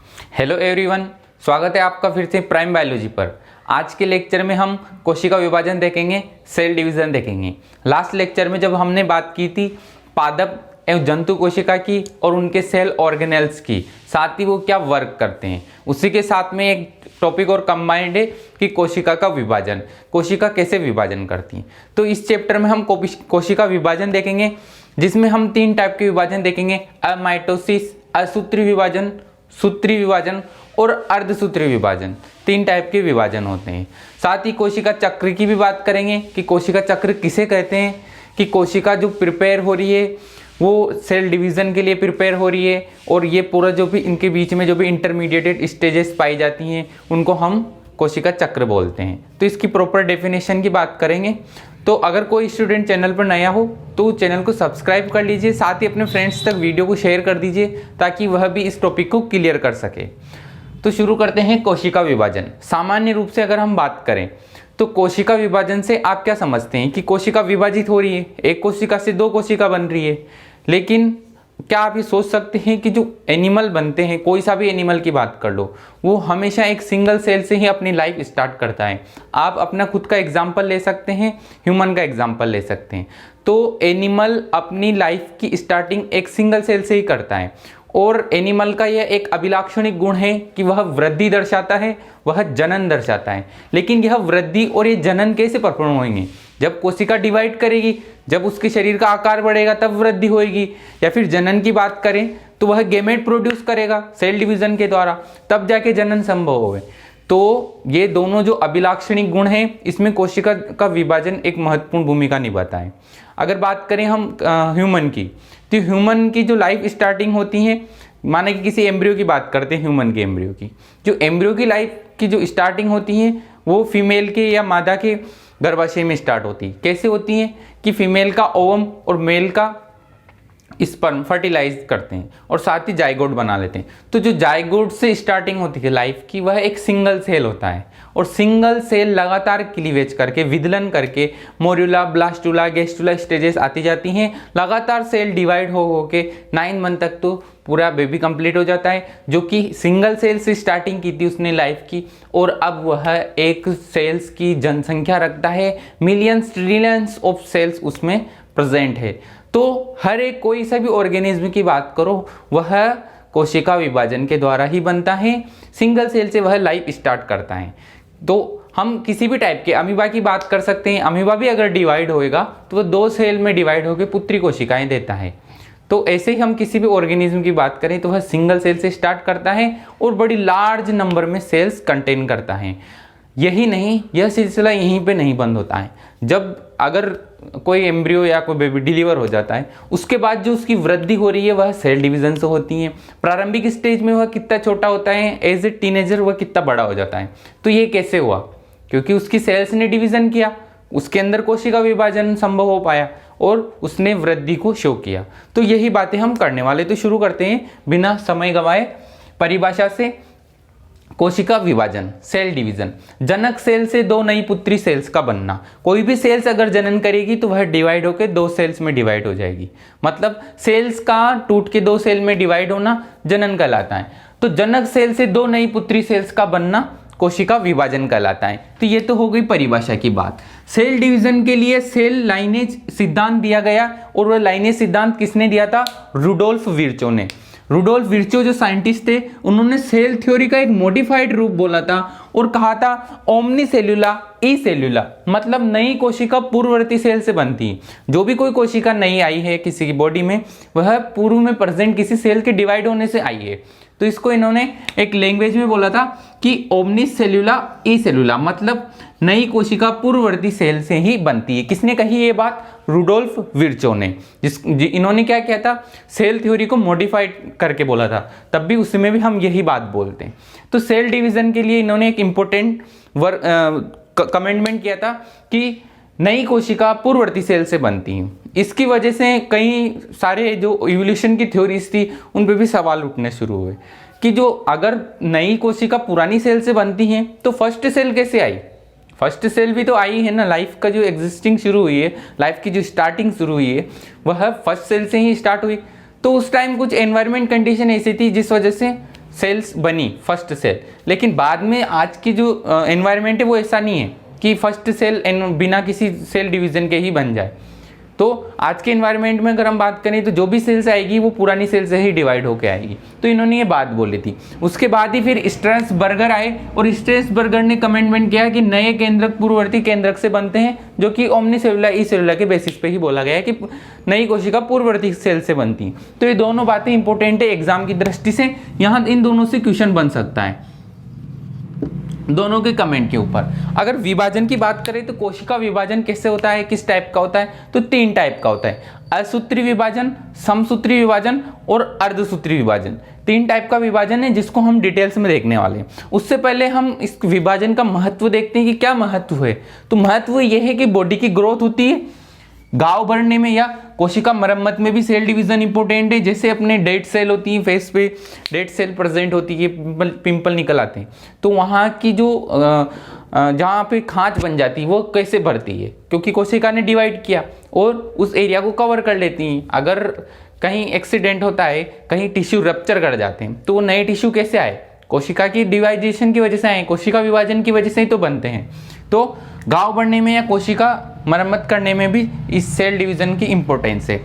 Hello everyone, स्वागत है आपका फिर से प्राइम बायोलॉजी पर। आज के लेक्चर में हम कोशिका विभाजन देखेंगे, सेल डिवीजन देखेंगे। लास्ट लेक्चर में जब हमने बात की थी पादप एवं जंतु कोशिका की और उनके सेल ऑर्गेनेल्स की, साथ ही वो क्या वर्क करते हैं, उसी के साथ में एक टॉपिक और कंबाइंड है कि कोशिका का विभाजन, कोशिका कैसे विभाजन करती है। तो इस चैप्टर में हम कोशिका विभाजन देखेंगे, जिसमें हम 3 टाइप के विभाजन देखेंगे: अमाइटोसिस, असूत्री विभाजन, सूत्री विभाजन और अर्धसूत्री विभाजन। 3 टाइप के विभाजन होते हैं। साथ ही कोशिका चक्र की भी बात करेंगे कि कोशिका चक्र किसे कहते हैं, कि कोशिका जो प्रिपेयर हो रही है वो सेल डिवीजन के लिए प्रिपेयर हो रही है, और ये पूरा जो भी इनके बीच में जो भी इंटरमीडिएटेड स्टेजेस पाई जाती हैं उनको हम कोशिका चक्र बोलते हैं। तो इसकी प्रॉपर डेफिनेशन की बात करेंगे। तो अगर कोई स्टूडेंट चैनल पर नया हो तो चैनल को सब्सक्राइब कर लीजिए, साथ ही अपने फ्रेंड्स तक वीडियो को शेयर कर दीजिए ताकि वह भी इस टॉपिक को क्लियर कर सके। तो शुरू करते हैं कोशिका विभाजन। सामान्य रूप से अगर हम बात करें तो कोशिका विभाजन से आप क्या समझते हैं कि कोशिका विभाजित हो रही है, एक कोशिका से 2 कोशिका बन रही है। लेकिन क्या आप ये सोच सकते हैं कि जो एनिमल बनते हैं, कोई सा भी एनिमल की बात कर लो, वो हमेशा एक सिंगल सेल से ही अपनी लाइफ स्टार्ट करता है। आप अपना खुद का एग्जाम्पल ले सकते हैं, ह्यूमन का एग्जाम्पल ले सकते हैं। तो एनिमल अपनी लाइफ की स्टार्टिंग एक सिंगल सेल से ही करता है, और एनिमल का यह एक अभिलाक्षणिक गुण है कि वह वृद्धि दर्शाता है, वह जनन दर्शाता है। लेकिन यह वृद्धि और ये जनन कैसे परफॉर्म होंगे? जब कोशिका डिवाइड करेगी, जब उसके शरीर का आकार बढ़ेगा तब वृद्धि होगी। या फिर जनन की बात करें तो वह गैमेट प्रोड्यूस करेगा सेल डिवीजन के द्वारा, तब जाके जनन संभव होगा। तो ये दोनों जो अभिलाक्षणिक गुण हैं, इसमें कोशिका का विभाजन एक महत्वपूर्ण भूमिका निभाता है। अगर बात करें हम ह्यूमन की, तो ह्यूमन की जो लाइफ स्टार्टिंग होती है, माने कि किसी एम्ब्रियो की बात करते हैं, ह्यूमन के एम्ब्रियो की, जो एम्ब्रियो की लाइफ की जो स्टार्टिंग होती है वो फीमेल के या मादा के गर्भाशय में स्टार्ट होती है। कैसे होती है कि फीमेल का ओवम और मेल का स्पर्म फर्टिलाइज करते हैं और साथ ही जाइगोट बना लेते हैं। तो जो जाइगोट से स्टार्टिंग होती है लाइफ की, वह एक सिंगल सेल होता है, और सिंगल सेल लगातार क्लीवेज करके, विदलन करके मोर्यूला, ब्लास्टुला, गेस्टुला स्टेजेस आती जाती हैं। लगातार सेल डिवाइड हो के 9 मंथ तक तो पूरा बेबी कंप्लीट हो जाता है, जो कि सिंगल सेल से स्टार्टिंग की थी उसने लाइफ की, और अब वह एक सेल्स की जनसंख्या रखता है, मिलियंस ट्रिलियंस ऑफ सेल्स उसमें प्रेजेंट है। तो हर एक कोई सा भी ऑर्गेनिज्म की बात करो, वह कोशिका विभाजन के द्वारा ही बनता है। सिंगल सेल से वह लाइफ स्टार्ट करता है। तो हम किसी भी टाइप के अमीबा की बात कर सकते हैं। अमीबा भी अगर डिवाइड होएगा तो वह 2 सेल में डिवाइड होकर पुत्री कोशिकाएं देता है। तो ऐसे ही हम किसी भी ऑर्गेनिज्म की बात करें तो वह सिंगल सेल से स्टार्ट करता है और बड़ी लार्ज नंबर में सेल्स कंटेन करता है। यही नहीं, यह सिलसिला यहीं पे नहीं बंद होता है। जब अगर कोई एम्ब्रियो या कोई बेबी डिलीवर हो जाता है, उसके बाद जो उसकी वृद्धि हो रही है वह सेल डिवीजन से होती है। प्रारंभिक स्टेज में वह कितना छोटा होता है, एज ए टीनेजर वह कितना बड़ा हो जाता है। तो ये कैसे हुआ? क्योंकि उसकी सेल्स ने डिवीजन किया, उसके अंदर कोशिका विभाजन संभव हो पाया और उसने वृद्धि को शो किया। तो यही बातें हम करने वाले। तो शुरू करते हैं बिना समय गंवाए परिभाषा से। कोशिका विभाजन, सेल डिवीजन, जनक सेल से 2 नई पुत्री सेल्स का बनना। कोई भी सेल्स अगर जनन करेगी तो वह डिवाइड होकर 2 सेल्स में डिवाइड हो जाएगी। मतलब सेल्स का टूट के 2 सेल में डिवाइड होना जनन कहलाता है। तो जनक सेल से 2 नई पुत्री सेल्स का बनना कोशिका विभाजन कहलाता है। तो ये तो हो गई परिभाषा की बात। सेल डिवीजन के लिए सेल लाइनेज सिद्धांत दिया गया, और वह लाइनेज सिद्धांत किसने दिया था? रुडोल्फ विर्चो ने। रुडोल्फ विर्चो जो साइंटिस्ट थे, उन्होंने सेल थ्योरी का एक मॉडिफाइड रूप बोला था और कहा था ओमनी सेल्यूला ई सेल्यूला, मतलब नई कोशिका पूर्ववर्ती सेल से बनती है। जो भी कोई कोशिका नई आई है किसी की बॉडी में, वह पूर्व में प्रेजेंट किसी सेल के डिवाइड होने से आई है। तो इसको इन्होंने एक लैंग्वेज में बोला था कि ओमनी सेल्यूला ई सेल्यूला, मतलब नई कोशिका पूर्ववर्ती सेल से ही बनती है। किसने कही ये बात? रुडोल्फ विर्चो ने। इन्होंने क्या किया था? सेल थ्योरी को मॉडिफाइड करके बोला था। तब भी उसमें भी हम यही बात बोलते हैं। तो सेल डिवीजन के लिए इन्होंने एक इंपॉर्टेंट कमेंटमेंट किया था कि नई कोशिका पूर्ववर्ती सेल से बनती हैं। इसकी वजह से कई सारे जो इवोल्यूशन की थ्योरीज थी उन पे भी सवाल उठने शुरू हुए कि जो अगर नई कोशिका पुरानी सेल से बनती हैं तो फर्स्ट सेल कैसे आई? फर्स्ट सेल भी तो आई है ना। लाइफ का जो एग्जिस्टिंग शुरू हुई है, लाइफ की जो स्टार्टिंग शुरू हुई है, वह फर्स्ट सेल से ही स्टार्ट हुई। तो उस टाइम कुछ एनवायरमेंट कंडीशन ऐसी थी जिस वजह से सेल्स बनी फर्स्ट सेल, लेकिन बाद में आज की जो एनवायरनमेंट है वो ऐसा नहीं है कि फर्स्ट सेल बिना किसी सेल डिवीजन के ही बन जाए। तो आज के एनवायरनमेंट में अगर हम बात करें तो जो भी सेल्स आएगी वो पुरानी सेल से ही डिवाइड होकर आएगी। तो इन्होंने ये बात बोली थी। उसके बाद ही फिर स्ट्रैसबर्गर आए और स्ट्रैसबर्गर ने कमेंटमेंट किया कि नए केंद्रक पूर्ववर्ती केंद्रक से बनते हैं, जो कि ओमनीसेलुलर ई सेलुलर के बेसिस पे ही बोला गया है कि नई कोशिका पूर्ववर्ती सेल से बनती है। तो ये दोनों बातें इंपॉर्टेंट है एग्जाम की दृष्टि से, यहाँ इन दोनों से क्वेश्चन बन सकता है दोनों के कमेंट के ऊपर। अगर विभाजन की बात करें तो कोशिका विभाजन कैसे होता है, किस टाइप का होता है, तो 3 टाइप का होता है, असूत्री विभाजन, समसूत्री विभाजन और अर्धसूत्री विभाजन। 3 टाइप का विभाजन है जिसको हम डिटेल्स में देखने वाले हैं। उससे पहले हम इस विभाजन का महत्व देखते हैं कि क्या महत्व है। तो महत्व यह है कि बॉडी की ग्रोथ होती है, घाव भरने में या कोशिका मरम्मत में भी सेल डिवीजन इंपॉर्टेंट है। जैसे अपने डेड सेल होती है, फेस पे डेड सेल प्रेजेंट होती है, पिंपल निकल आते हैं, तो वहाँ की जो जहाँ पे खांच बन जाती है वो कैसे भरती है, क्योंकि कोशिका ने डिवाइड किया और उस एरिया को कवर कर लेती हैं। अगर कहीं एक्सीडेंट होता है, कहीं टिश्यू रप्चर कर जाते हैं, तो वो नए टिश्यू कैसे आए, कोशिका की डिवाइडेशन की वजह से आए, कोशिका विभाजन की वजह से ही तो बनते हैं। तो घाव बढ़ने में या कोशिका मरम्मत करने में भी इस सेल डिवीजन की इंपॉर्टेंस है।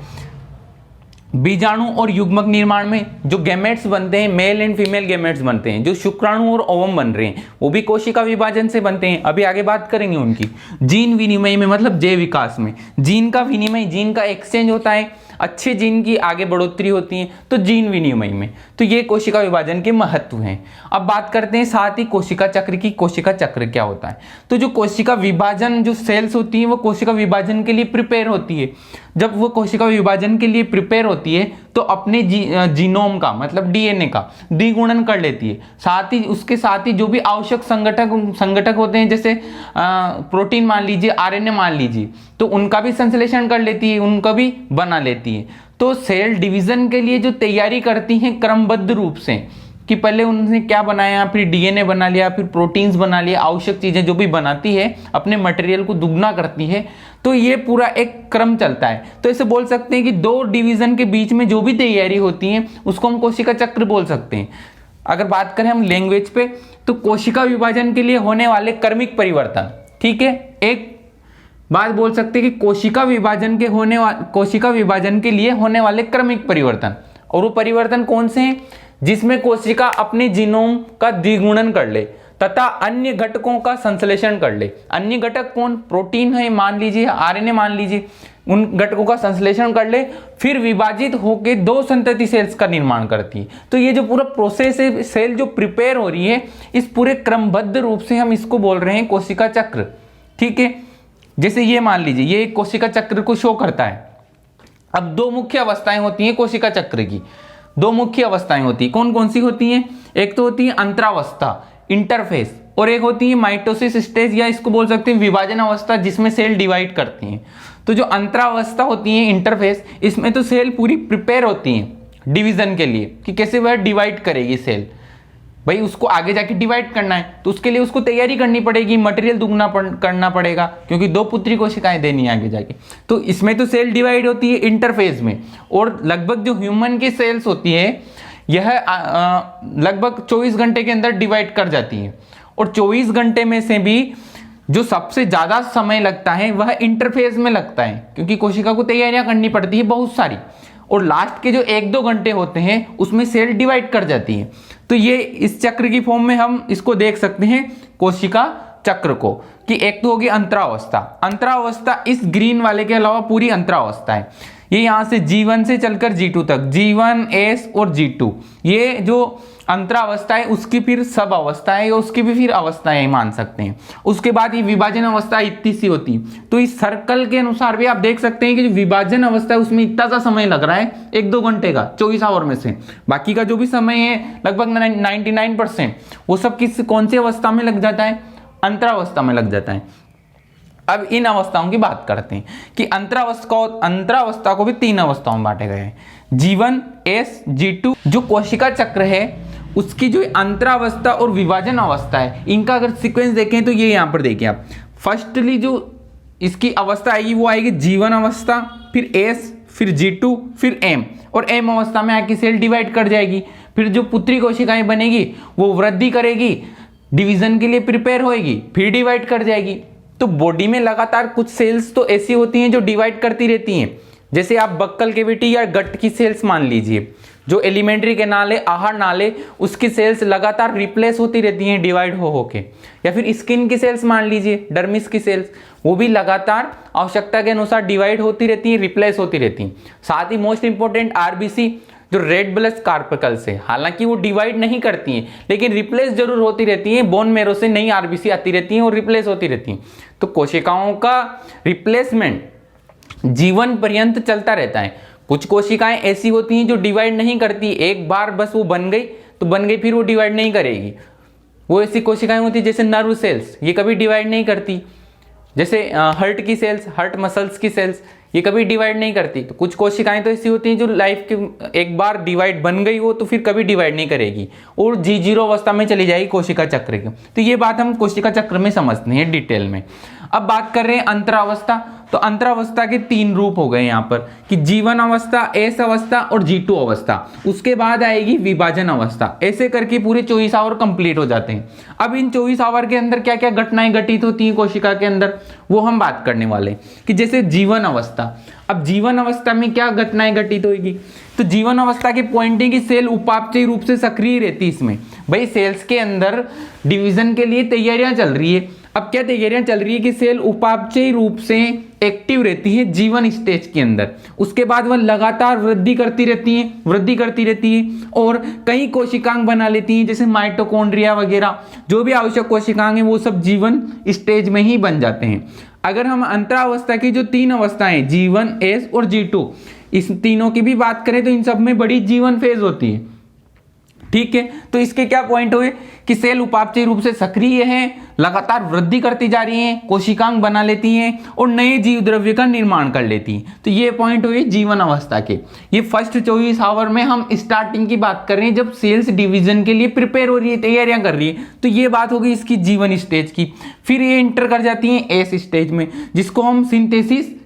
बीजाणु और युग्मक निर्माण में जो गैमेट्स बनते हैं, मेल एंड फीमेल गैमेट्स बनते हैं, जो शुक्राणु और ओवम बन रहे हैं, वो भी कोशिका विभाजन से बनते हैं। अभी आगे बात करेंगे उनकी। जीन विनिमय में मतलब जैव विकास में जीन का विनिमय, जीन का एक्सचेंज होता है, अच्छे जीन की आगे बढ़ोतरी होती है, तो जीन विनिमय में। तो ये कोशिका विभाजन के महत्व हैं। अब बात करते हैं साथ ही कोशिका चक्र की। कोशिका चक्र क्या होता है, तो जो कोशिका विभाजन जो सेल्स होती है वो कोशिका विभाजन के लिए प्रिपेयर होती है। जब वो कोशिका विभाजन के लिए प्रिपेयर होती है तो अपने जीनोम का मतलब डीएनए का द्विगुणन कर लेती है। साथ ही उसके साथ ही जो भी आवश्यक संगठक होते हैं, जैसे प्रोटीन मान लीजिए, आरएनए मान लीजिए, तो उनका भी संश्लेषण कर लेती है, उनका भी बना लेती है। तो सेल डिवीजन के लिए जो तैयारी करती हैं क्रमबद्ध रूप से, कि पहले उन्होंने क्या बनाया, फिर डीएनए बना लिया, फिर प्रोटीन्स बना लिया, आवश्यक चीजें जो भी बनाती है अपने मटेरियल को दुगना करती है। तो ये पूरा एक क्रम चलता है। तो ऐसे बोल सकते हैं कि 2 डिवीजन के बीच में जो भी तैयारी होती है उसको हम कोशिका चक्र बोल सकते हैं। अगर बात करें हम लैंग्वेज पे, तो कोशिका विभाजन के लिए होने वाले क्रमिक परिवर्तन, ठीक है, एक बात बोल सकते हैं कि कोशिका विभाजन के लिए होने वाले क्रमिक परिवर्तन। और वो परिवर्तन कौन से हैं, जिसमें कोशिका अपने जीनोम का द्विगुणन कर ले तथा अन्य घटकों का संश्लेषण कर ले। अन्य घटक कौन, प्रोटीन है मान लीजिए, आरएनए मान लीजिए, उन घटकों का संश्लेषण कर ले, फिर विभाजित होकर 2 संतति सेल्स का निर्माण करती है। तो ये जो पूरा प्रोसेस है, सेल जो प्रिपेयर हो रही है, इस पूरे क्रमबद्ध रूप से हम इसको बोल रहे हैं कोशिका चक्र, ठीक है। जैसे ये मान लीजिए, ये कोशिका चक्र को शो करता है। अब 2 मुख्य अवस्थाएं होती हैं कोशिका चक्र की, 2 मुख्य अवस्थाएं होती है। कौन कौन सी होती हैं, एक तो होती है अंतरावस्था, इंटरफेस, और एक होती है माइटोसिस स्टेज, या इसको बोल सकते हैं विभाजन अवस्था, जिसमें सेल डिवाइड करती हैं। तो जो अंतरावस्था होती है, इंटरफेस, इसमें तो सेल पूरी प्रिपेयर होती हैं डिवीजन के लिए कि कैसे वह डिवाइड करेगी सेल। भाई उसको आगे जाके डिवाइड करना है तो उसके लिए उसको तैयारी करनी पड़ेगी, मटेरियल दुगना करना पड़ेगा, क्योंकि 2 पुत्री कोशिकाएं देनी है आगे जाके। तो इसमें तो सेल डिवाइड होती है इंटरफेज में। और लगभग जो ह्यूमन की सेल्स होती है यह लगभग 24 घंटे के अंदर डिवाइड कर जाती है। और 24 घंटे में से भी जो सबसे ज्यादा समय लगता है वह इंटरफेज में लगता है, क्योंकि कोशिका को तैयारियां करनी पड़ती है बहुत सारी। और लास्ट के जो 1-2 घंटे होते हैं उसमें सेल डिवाइड कर जाती है। तो ये इस चक्र की फॉर्म में हम इसको देख सकते हैं कोशिका चक्र को, कि एक तो होगी अंतरावस्था। अंतरावस्था इस ग्रीन वाले के अलावा पूरी अंतरावस्था है। ये यहां से G1 से चलकर G2 तक, G1, S और G2, ये जो अंतरावस्था है उसकी फिर सब अवस्था है, उसकी भी फिर अवस्थाएं मान सकते हैं। उसके बाद ये विभाजन अवस्था इतनी सी होती है। तो इस सर्कल के अनुसार भी आप देख सकते हैं कि जो विभाजन अवस्था है उसमें इतना सा समय लग रहा है 1-2 घंटे का 24 आवर में से। बाकी का जो भी समय है लगभग 99% वो सब कौन सी अवस्था में लग जाता है, अंतरावस्था में लग जाता है। अब इन अवस्थाओं की बात करते हैं कि अंतरावस्था को भी 3 अवस्थाओं में बांटे गए हैं, G1, S, G2। जो कोशिका चक्र है उसकी जो अंतरावस्था और विभाजन अवस्था है, इनका अगर सीक्वेंस देखें तो ये यहां पर देखिए आप, फर्स्टली जो इसकी अवस्था आएगी वो आएगी G1 अवस्था, फिर S, फिर G2, फिर M, और M अवस्था में आके सेल डिवाइड कर जाएगी। फिर जो पुत्री कोशिकाएं बनेगी वो वृद्धि करेगी, डिवीजन के लिए प्रिपेयर होएगी, फिर डिवाइड कर जाएगी। तो बॉडी में लगातार कुछ सेल्स तो ऐसी होती हैं जो डिवाइड करती रहती हैं, जैसे आप बक्कल कैविटी या गट की सेल्स मान लीजिए, जो एलिमेंट्री कैनाल है, आहार नाले, उसकी सेल्स लगातार रिप्लेस होती रहती हैं डिवाइड हो होके। या फिर स्किन की सेल्स मान लीजिए, डर्मिस की सेल्स, वो भी लगातार आवश्यकता के अनुसार डिवाइड होती रहती हैं, रिप्लेस होती रहती हैं। साथ ही मोस्ट इंपॉर्टेंट आरबीसी जो रेड ब्लड कार्पिकल्स है, हालांकि वो डिवाइड नहीं करती हैं लेकिन रिप्लेस जरूर होती रहती हैं, बोन मैरो से नई आरबीसी आती रहती हैं और रिप्लेस होती रहती हैं। तो कोशिकाओं का रिप्लेसमेंट जीवन पर्यंत चलता रहता है। कुछ कोशिकाएं ऐसी होती हैं जो डिवाइड नहीं करती, एक बार बस वो बन गई तो बन गई, फिर वो डिवाइड नहीं करेगी। वो ऐसी कोशिकाएं होती हैं जैसे नर्व सेल्स, ये कभी डिवाइड नहीं करती। जैसे हार्ट की सेल्स, हार्ट मसल्स की सेल्स, ये कभी डिवाइड नहीं करती। तो कुछ कोशिकाएं तो ऐसी होती हैं जो लाइफ के एक बार डिवाइड बन गई हो तो फिर कभी डिवाइड नहीं करेगी और G0 अवस्था में चली जाएगी कोशिका चक्र की। तो ये बात हम कोशिका चक्र में समझते हैं डिटेल में। अब बात कर रहे हैं अंतरावस्था। तो अंतरावस्था के 3 रूप हो गए यहाँ पर कि जीवन अवस्था, एस अवस्था और G2 अवस्था। उसके बाद आएगी विभाजन अवस्था। ऐसे करके पूरे 24 आवर कंप्लीट हो जाते हैं। अब इन 24 आवर के अंदर क्या क्या घटनाएं घटित होती हैं कोशिका के अंदर, वो हम बात करने वाले हैं कि जैसे जीवन अवस्था। अब जीवन अवस्था में क्या घटनाएं घटित होगी, तो जीवन अवस्था के पॉइंट है कि सेल उपापचयी रूप से सक्रिय रहती है। इसमें भाई सेल्स के अंदर डिवीजन के लिए तैयारियां चल रही है। अब क्या तैयारियां चल रही है कि सेल उपापचयी रूप से एक्टिव रहती है जीवन स्टेज के अंदर। उसके बाद वह लगातार वृद्धि करती रहती है और कई कोशिकांग बना लेती हैं, जैसे माइटोकॉन्ड्रिया वगैरह, जो भी आवश्यक कोशिकांग हैं वो सब जीवन स्टेज में ही बन जाते हैं। अगर हम अंतरावस्था की जो 3 अवस्थाएं G1, S और G2, इस तीनों की भी बात करें तो इन सब में बड़ी जीवन फेज होती है। ठीक है, तो इसके क्या पॉइंट हुए कि सेल उपापचयी रूप से सक्रिय है, लगातार वृद्धि करती जा रही हैं, कोशिकांग बना लेती हैं और नए जीव द्रव्य का निर्माण कर लेती हैं। तो ये पॉइंट हुए जीवन अवस्था के। ये फर्स्ट 24 आवर में हम स्टार्टिंग की बात कर रहे हैं, जब सेल्स डिवीजन के लिए प्रिपेयर हो रही है, तैयारियां कर रही है। तो ये बात होगी इसकी जीवन स्टेज की। फिर ये इंटर कर जाती है एस स्टेज में, जिसको हम सिंथेसिस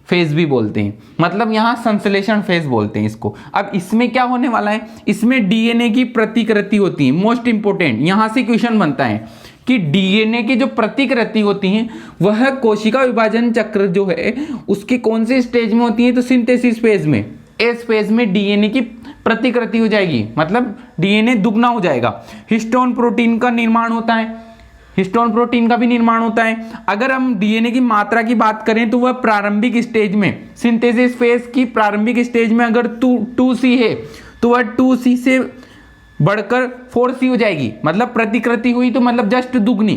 फेज भी बोलते हैं, मतलब यहाँ संश्लेषण फेज बोलते हैं इसको। अब इसमें क्या होने वाला है, इसमें डीएनए की प्रतिकृति होती है। मोस्ट इंपोर्टेंट यहां से क्वेश्चन बनता है कि डीएनए की जो प्रतिकृति होती है वह कोशिका विभाजन चक्र जो है उसकी कौन से स्टेज में होती है, तो सिंथेसिस फेज में। एस फेज में डीएनए की प्रतिकृति हो जाएगी, मतलब डीएनए दुगना हो जाएगा। हिस्टोन प्रोटीन का निर्माण होता है, हिस्टोन प्रोटीन का भी निर्माण होता है। अगर हम डीएनए की मात्रा की बात करें तो वह प्रारंभिक स्टेज में, सिंथेसिस फेज की प्रारंभिक स्टेज में अगर 2C है तो वह 2C से बढ़कर 4C हो जाएगी, मतलब प्रतिकृति हुई तो मतलब जस्ट दुगनी।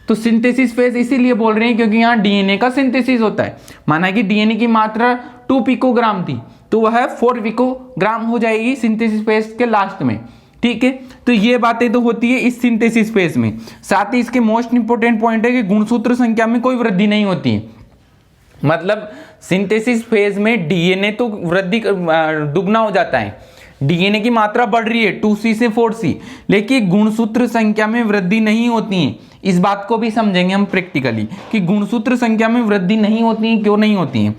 तो सिंथेसिस फेज इसीलिए बोल रहे हैं क्योंकि यहाँ डीएनए का सिंथेसिस होता है। माना कि डीएनए की मात्रा 2 पिकोग्राम थी तो वह 4 पिकोग्राम हो जाएगी सिंथेसिस फेज के लास्ट में। ठीक है, तो ये बातें तो होती है इस सिंथेसिस फेज में। साथ ही इसके मोस्ट इंपोर्टेंट पॉइंट है कि गुणसूत्र संख्या में कोई वृद्धि नहीं होती है। मतलब सिंथेसिस फेज में डीएनए तो वृद्धि दुगना हो जाता है, डीएनए की मात्रा बढ़ रही है 2C से 4C, लेकिन गुणसूत्र संख्या में वृद्धि नहीं होती है। इस बात को भी समझेंगे हम प्रैक्टिकली कि गुणसूत्र संख्या में वृद्धि नहीं होती है, क्यों नहीं होती है।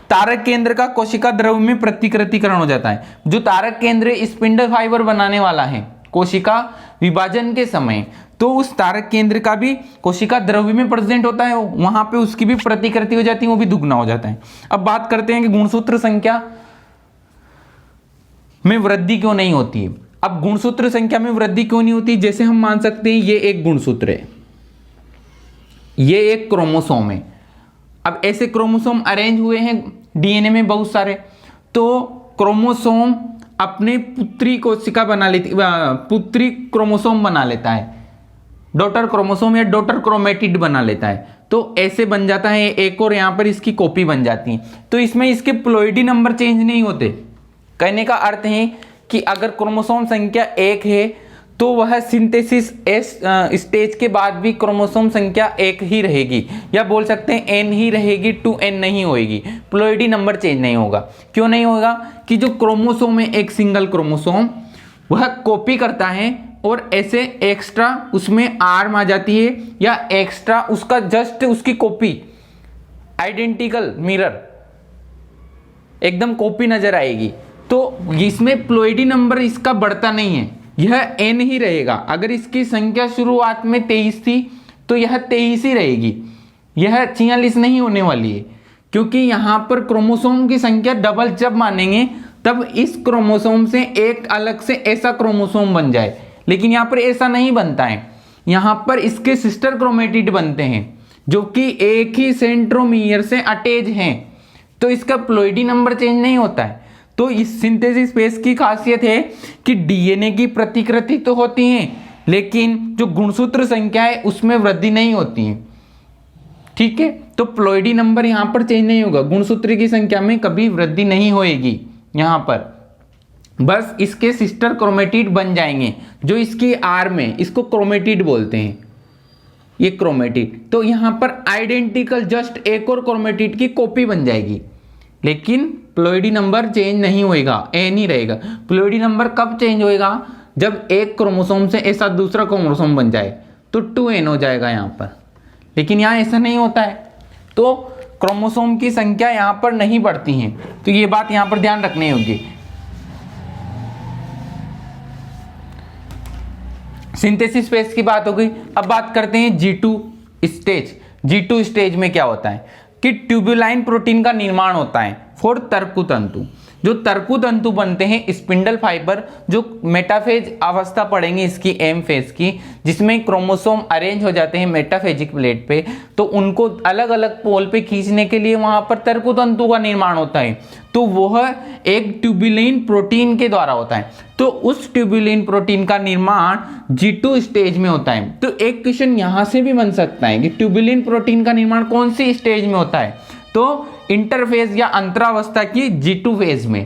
तारक केंद्र का कोशिका द्रव्य में प्रतिकृतिकरण हो जाता है। जो तारक केंद्र स्पिंडल फाइबर बनाने वाला है कोशिका विभाजन के समय, तो उस तारक केंद्र का भी कोशिका द्रव्य में प्रेजेंट होता है, वहां पे उसकी भी प्रतिकृति हो जाती है, वो भी दुगना हो जाता है। अब बात करते हैं कि गुणसूत्र संख्या में वृद्धि क्यों नहीं होती है। अब गुणसूत्र संख्या में वृद्धि क्यों नहीं होती, जैसे हम मान सकते हैं ये एक गुणसूत्र है, ये एक क्रोमोसोम है। अब ऐसे क्रोमोसोम अरेंज हुए हैं डीएनए में बहुत सारे, तो क्रोमोसोम अपने पुत्री कोशिका बना लेती, पुत्री क्रोमोसोम बना लेता है, डॉटर क्रोमोसोम या डॉटर क्रोमेटिड बना लेता है। तो ऐसे बन जाता है एक और यहाँ पर इसकी कॉपी बन जाती है। तो इसमें इसके प्लॉइडी नंबर चेंज नहीं होते। कहने का अर्थ है कि अगर क्रोमोसोम संख्या 1 है तो वह सिंथेसिस एस स्टेज के बाद भी क्रोमोसोम संख्या 1 ही रहेगी, या बोल सकते हैं n ही रहेगी, 2n नहीं होगी, प्लॉइडी नंबर चेंज नहीं होगा। क्यों नहीं होगा कि जो क्रोमोसोम है एक सिंगल क्रोमोसोम वह कॉपी करता है और ऐसे एक्स्ट्रा उसमें आर्म आ जाती है, या एक्स्ट्रा उसका जस्ट उसकी कॉपी आइडेंटिकल मिरर एकदम कॉपी नजर आएगी। तो इसमें प्लोइडी नंबर इसका बढ़ता नहीं है, यह n ही रहेगा। अगर इसकी संख्या शुरुआत में 23 थी तो यह 23 ही रहेगी, यह 46 नहीं होने वाली है, क्योंकि यहां पर क्रोमोसोम की संख्या डबल जब मानेंगे तब इस क्रोमोसोम से एक अलग से ऐसा क्रोमोसोम बन जाए, लेकिन यहां पर ऐसा नहीं बनता है। यहां पर इसके सिस्टर क्रोमेटिड बनते हैं जो कि एक ही सेंट्रोमियर से अटैच हैं, तो इसका प्लोइडी नंबर चेंज नहीं होता है। तो इस सिंथेसिस फेज की खासियत है कि डीएनए की प्रतिकृति तो होती है, लेकिन जो गुणसूत्र संख्या है उसमें वृद्धि नहीं होती है। ठीक है, तो प्लोइडी नंबर यहां पर चेंज नहीं होगा, गुणसूत्र की संख्या में कभी वृद्धि नहीं होएगी। यहां पर बस इसके सिस्टर क्रोमेटिड बन जाएंगे, जो इसकी आर में, इसको क्रोमेटिड बोलते हैं, ये क्रोमेटिड। तो यहां पर आइडेंटिकल जस्ट एक और क्रोमेटिड की कॉपी बन जाएगी, लेकिन प्लोइडी नंबर चेंज नहीं होएगा, एन ही रहेगा। प्लोइडी नंबर कब चेंज होएगा? जब एक क्रोमोसोम से ऐसा दूसरा क्रोमोसोम बन जाए तो 2n हो जाएगा यहां पर, लेकिन यहां ऐसा नहीं होता है, तो क्रोमोसोम की संख्या यहां पर नहीं बढ़ती है। तो ये बात यहां पर ध्यान रखनी होगी। सिंथेसिस फेज की बात हो गई। अब बात करते हैं G2 स्टेज। G2 स्टेज में क्या होता है कि ट्यूबुलाइन प्रोटीन का निर्माण होता है फॉर तर्कु तंतु। जो तर्कु तंतु बनते हैं स्पिंडल फाइबर, जो मेटाफेज अवस्था पड़ेंगे इसकी एम फेज की, जिसमें क्रोमोसोम अरेंज हो जाते हैं मेटाफेजिक प्लेट पे, तो उनको अलग अलग पोल पे खींचने के लिए वहां पर तर्कु तंतु का निर्माण होता है। तो वह एक ट्यूबुलिन प्रोटीन के द्वारा होता है। तो उस ट्यूबुलिन प्रोटीन का निर्माण G2 स्टेज में होता है। तो एक क्वेश्चन यहां से भी बन सकता है कि ट्यूबुलिन प्रोटीन का निर्माण कौन सी स्टेज में होता है? तो इंटरफेज या अंतरावस्था की G2 फेज में।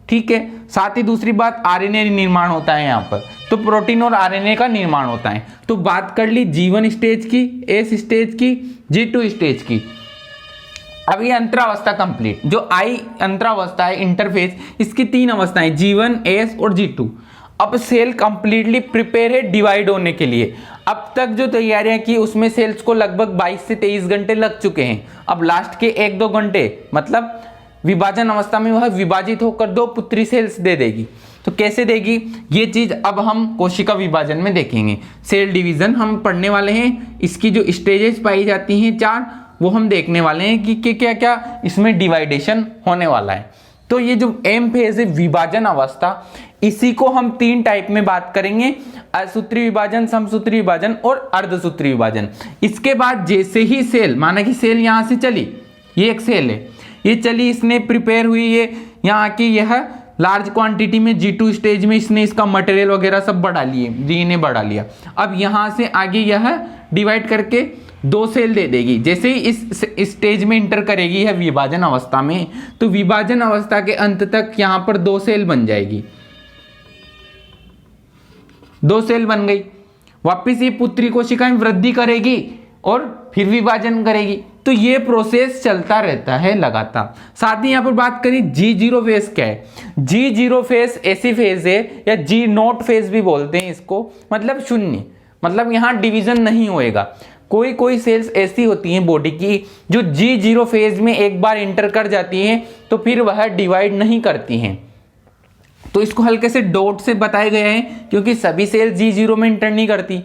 ठीक है, साथ ही दूसरी बात आरएनए निर्माण होता है यहाँ पर, तो प्रोटीन और आरएनए का निर्माण होता है। तो बात कर ली G1 स्टेज की, S स्टेज की, G2 स्टेज की। अब ये अंतरावस्था कंप्लीट, जो आई अंतरावस्था है इंटरफेज, इसकी 3 अवस्थाएं G1, S और G2। अब सेल कंप्लीटली प्रिपेयर है डिवाइड होने के लिए। अब तक जो तैयारियां की उसमें सेल्स को लगभग 22 से 23 घंटे लग चुके हैं। अब लास्ट के 1-2 घंटे मतलब विभाजन अवस्था में वह विभाजित होकर 2 पुत्री सेल्स दे देगी। तो कैसे देगी ये चीज अब हम कोशिका विभाजन में देखेंगे। सेल डिवीजन हम पढ़ने वाले हैं, इसकी जो स्टेजेस पाई जाती हैं 4, वो हम देखने वाले हैं कि क्या क्या इसमें डिवाइडेशन होने वाला है। तो ये जो एम फेज है विभाजन अवस्था, इसी को हम 3 टाइप में बात करेंगे, असूत्री विभाजन, समसूत्री विभाजन और अर्धसूत्री विभाजन। इसके बाद जैसे ही सेल, माना कि सेल यहां से चली, ये एक सेल है, ये चली, इसने प्रिपेयर हुई, ये यहाँ की यह लार्ज क्वांटिटी में G2 स्टेज में इसने इसका मटेरियल वगैरह सब बढ़ा लिए, डीएनए बढ़ा लिया। अब यहां से आगे यह डिवाइड करके 2 सेल दे देगी। जैसे ही इस स्टेज में इंटर करेगी यह विभाजन अवस्था में, तो विभाजन अवस्था के अंत तक यहां पर 2 सेल बन जाएगी। 2 सेल बन गई, वापिस ये पुत्री कोशिकाएं वृद्धि करेगी और फिर विभाजन करेगी। तो ये प्रोसेस चलता रहता है लगातार। साथ ही यहां पर बात करें G0 फेज क्या है। G0 फेज ऐसी फेज है, या G0 फेज भी बोलते हैं इसको, मतलब शून्य, मतलब यहां डिवीजन नहीं होएगा। कोई सेल्स ऐसी होती हैं बॉडी की जो G0 फेज में एक बार इंटर कर जाती हैं तो फिर वह डिवाइड नहीं करती हैं। तो इसको हल्के से डॉट से बताए गए हैं, क्योंकि सभी सेल G0 में इंटर नहीं करती।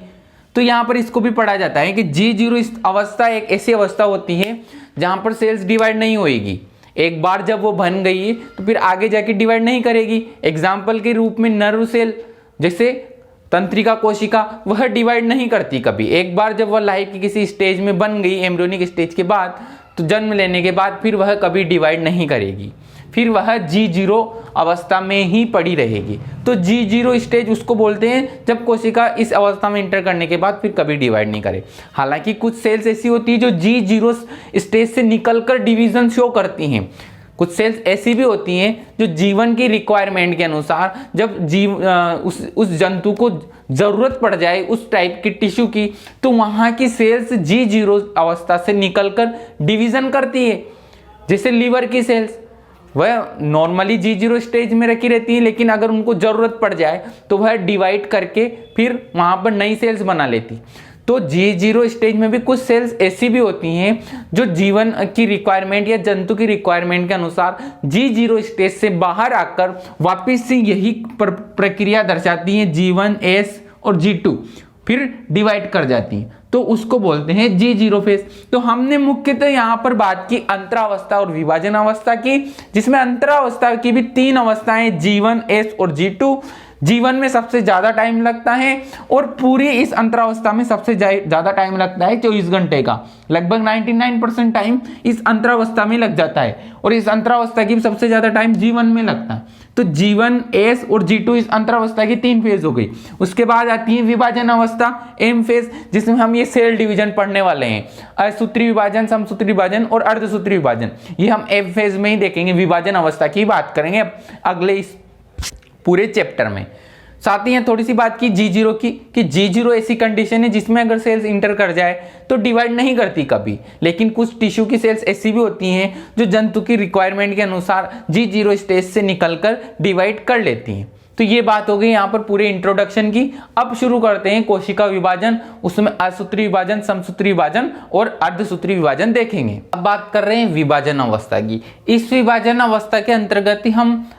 तो यहां पर इसको भी पढ़ा जाता है कि G0 अवस्था एक ऐसी अवस्था होती है जहां पर सेल्स डिवाइड नहीं होएगी। एक बार जब वो बन गई तो फिर आगे जाके डिवाइड नहीं करेगी। एग्जाम्पल के रूप में नर्व सेल, जैसे तंत्रिका कोशिका, वह डिवाइड नहीं करती कभी। एक बार जब वह लाइफ की किसी स्टेज में बन गई, एम्ब्रियोनिक स्टेज के बाद, तो जन्म लेने के बाद फिर वह कभी डिवाइड नहीं करेगी, फिर वह G0 अवस्था में ही पड़ी रहेगी। तो G0 स्टेज उसको बोलते हैं जब कोशिका इस अवस्था में इंटर करने के बाद फिर कभी डिवाइड नहीं करे। हालांकि कुछ सेल्स ऐसी होती है जो G0 स्टेज से निकलकर डिवीजन शो करती हैं। कुछ सेल्स ऐसी भी होती हैं जो जीवन की रिक्वायरमेंट के अनुसार, जब उस जंतु को जरूरत पड़ जाए उस टाइप की टिश्यू की, तो वहां की सेल्स G0 अवस्था से निकलकर डिवीजन करती है। जैसे लीवर की सेल्स, वह नॉर्मली G0 स्टेज में रखी रहती है, लेकिन अगर उनको जरूरत पड़ जाए तो वह डिवाइड करके फिर वहां पर नई सेल्स बना लेती। तो G0 स्टेज में भी कुछ सेल्स ऐसी भी होती हैं जो जीवन की रिक्वायरमेंट या जंतु की रिक्वायरमेंट के अनुसार G0 स्टेज से बाहर आकर वापस से यही प्रक्रिया दर्शाती हैं G1, S और G2, फिर डिवाइड कर जाती हैं, तो उसको बोलते हैं G0 फेज। तो हमने मुख्यतः यहाँ पर बात की अंतरावस्था और विभाजन अवस्था की, जिसमें अंतरावस्था की भी 3 अवस्थाएं G1, S और G2। G1 में सबसे ज्यादा टाइम लगता है और पूरी इस अंतरावस्था में सबसे ज्यादा टाइम लगता है 24 घंटे का, लगभग 99% टाइम इस अंतरावस्था में लग जाता है, और इस अंतरावस्था की सबसे ज्यादा टाइम G1 में लगता है। तो G1, S और G2 इस अंतरावस्था की 3 फेज हो गई। उसके बाद आती है विभाजन अवस्था, M फेज, जिसमें हम ये सेल डिवीजन पढ़ने वाले हैं, असूत्री विभाजन, समसूत्री विभाजन और अर्धसूत्री विभाजन। ये हम M फेज में ही देखेंगे, विभाजन अवस्था की बात करेंगे अगले इस पूरे चैप्टर में। साथ ही थोड़ी सी बात की G0 की, कि G0 ऐसी कंडीशन है जिसमें अगर सेल्स इंटर कर जाए तो डिवाइड नहीं करती कभी, लेकिन कुछ टिश्यू की सेल्स ऐसी भी होती हैं जो जंतु की रिक्वायरमेंट के अनुसार G0 स्टेज से निकलकर डिवाइड कर लेती हैं। तो ये बात हो गई यहाँ पर पूरे इंट्रोडक्शन की। अब शुरू करते हैं कोशिका विभाजन, उसमें असूत्री विभाजन, समसूत्री विभाजन और अर्धसूत्री विभाजन देखेंगे। अब बात कर रहे हैं विभाजन अवस्था की। इस विभाजन अवस्था के अंतर्गत ही हम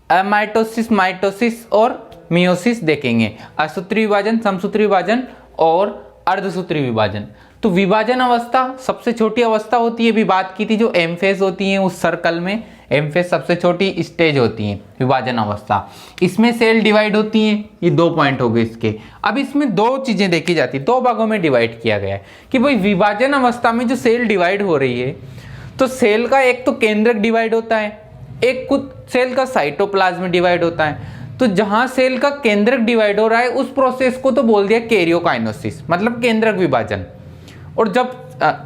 माइटोसिस, माइटोसिस और मियोसिस देखेंगे, असूत्री विभाजन, समसूत्री विभाजन और अर्धसूत्री विभाजन। तो विभाजन अवस्था सबसे छोटी अवस्था होती है, अभी बात की थी जो एम फेज होती है उस सर्कल में, एम फेज सबसे छोटी स्टेज होती है विभाजन अवस्था। इसमें सेल डिवाइड होती हैं, ये 2 पॉइंट हो गए इसके। अब इसमें 2 चीजें देखी जाती है, 2 भागों में डिवाइड किया गया है कि भाई विभाजन अवस्था में जो सेल डिवाइड हो रही है, तो सेल का एक तो केंद्रक डिवाइड होता है, एक कुछ सेल का साइटोप्लाज्म डिवाइड होता है। तो जहां सेल का केंद्रक डिवाइड हो रहा है उस प्रोसेस को तो बोल दिया कैरियोकाइनेसिस, मतलब केंद्रक विभाजन। और जब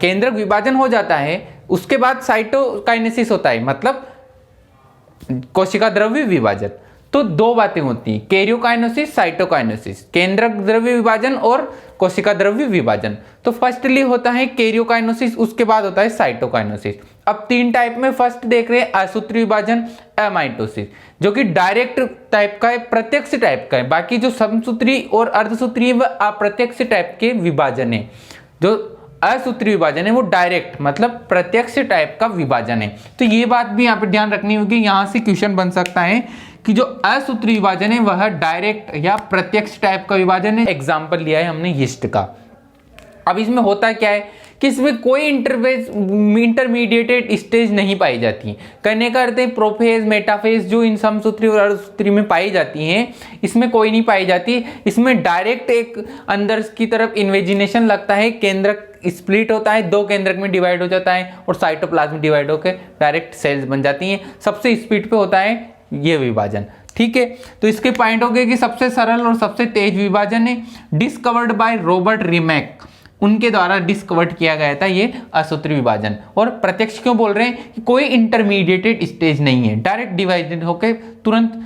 केंद्रक विभाजन हो जाता है उसके बाद साइटोकाइनेसिस होता है, मतलब कोशिका द्रव्य विभाजन। तो 2 बातें होती हैं, कैरियोकाइनेसिस, साइटोकाइनेसिस, केंद्रक द्रव्य विभाजन और कोशिका द्रव्य विभाजन। तो फर्स्टली होता है कैरियोकाइनेसिस, उसके बाद होता है साइटोकाइनेसिस। अब 3 टाइप में फर्स्ट देख रहे हैं असूत्री विभाजन, अमाइटोसिस, जो कि डायरेक्ट टाइप का है, प्रत्यक्ष टाइप का है। बाकी जो समसूत्री और अर्धसूत्री है वह अप्रत्यक्ष टाइप के विभाजन है। जो असूत्री विभाजन है वो डायरेक्ट, मतलब प्रत्यक्ष टाइप का विभाजन है। तो ये बात भी यहाँ पे ध्यान रखनी होगी, यहाँ से क्वेश्चन बन सकता है कि जो असूत्री विभाजन है वह डायरेक्ट या प्रत्यक्ष टाइप का विभाजन है। एग्जाम्पल लिया है हमने यीस्ट का। अब इसमें होता क्या है कि इसमें कोई इंटरमीडिएटेड स्टेज नहीं पाई जाती। कहने का अर्थ है प्रोफेज, मेटाफेज जो इन समसूत्री और अर्धसूत्री में पाई जाती हैं, इसमें कोई नहीं पाई जाती। इसमें डायरेक्ट एक अंदर की तरफ इन्वेजिनेशन लगता है, केंद्रक स्प्लिट होता है, 2 केंद्रक में डिवाइड हो जाता है और साइटोप्लाज्म डिवाइड होकर डायरेक्ट सेल्स बन जाती हैं। सबसे स्पीड पे होता है ये विभाजन, ठीक है। तो इसके पॉइंट हो गए कि सबसे सरल और सबसे तेज विभाजन है, डिस्कवर्ड बाय रॉबर्ट रिमैक, उनके द्वारा डिस्कवर्ड किया गया था ये असूत्री विभाजन। और प्रत्यक्ष क्यों बोल रहे हैं कि कोई इंटरमीडिएटेड स्टेज नहीं है, डायरेक्ट डिवाइडेड होकर तुरंत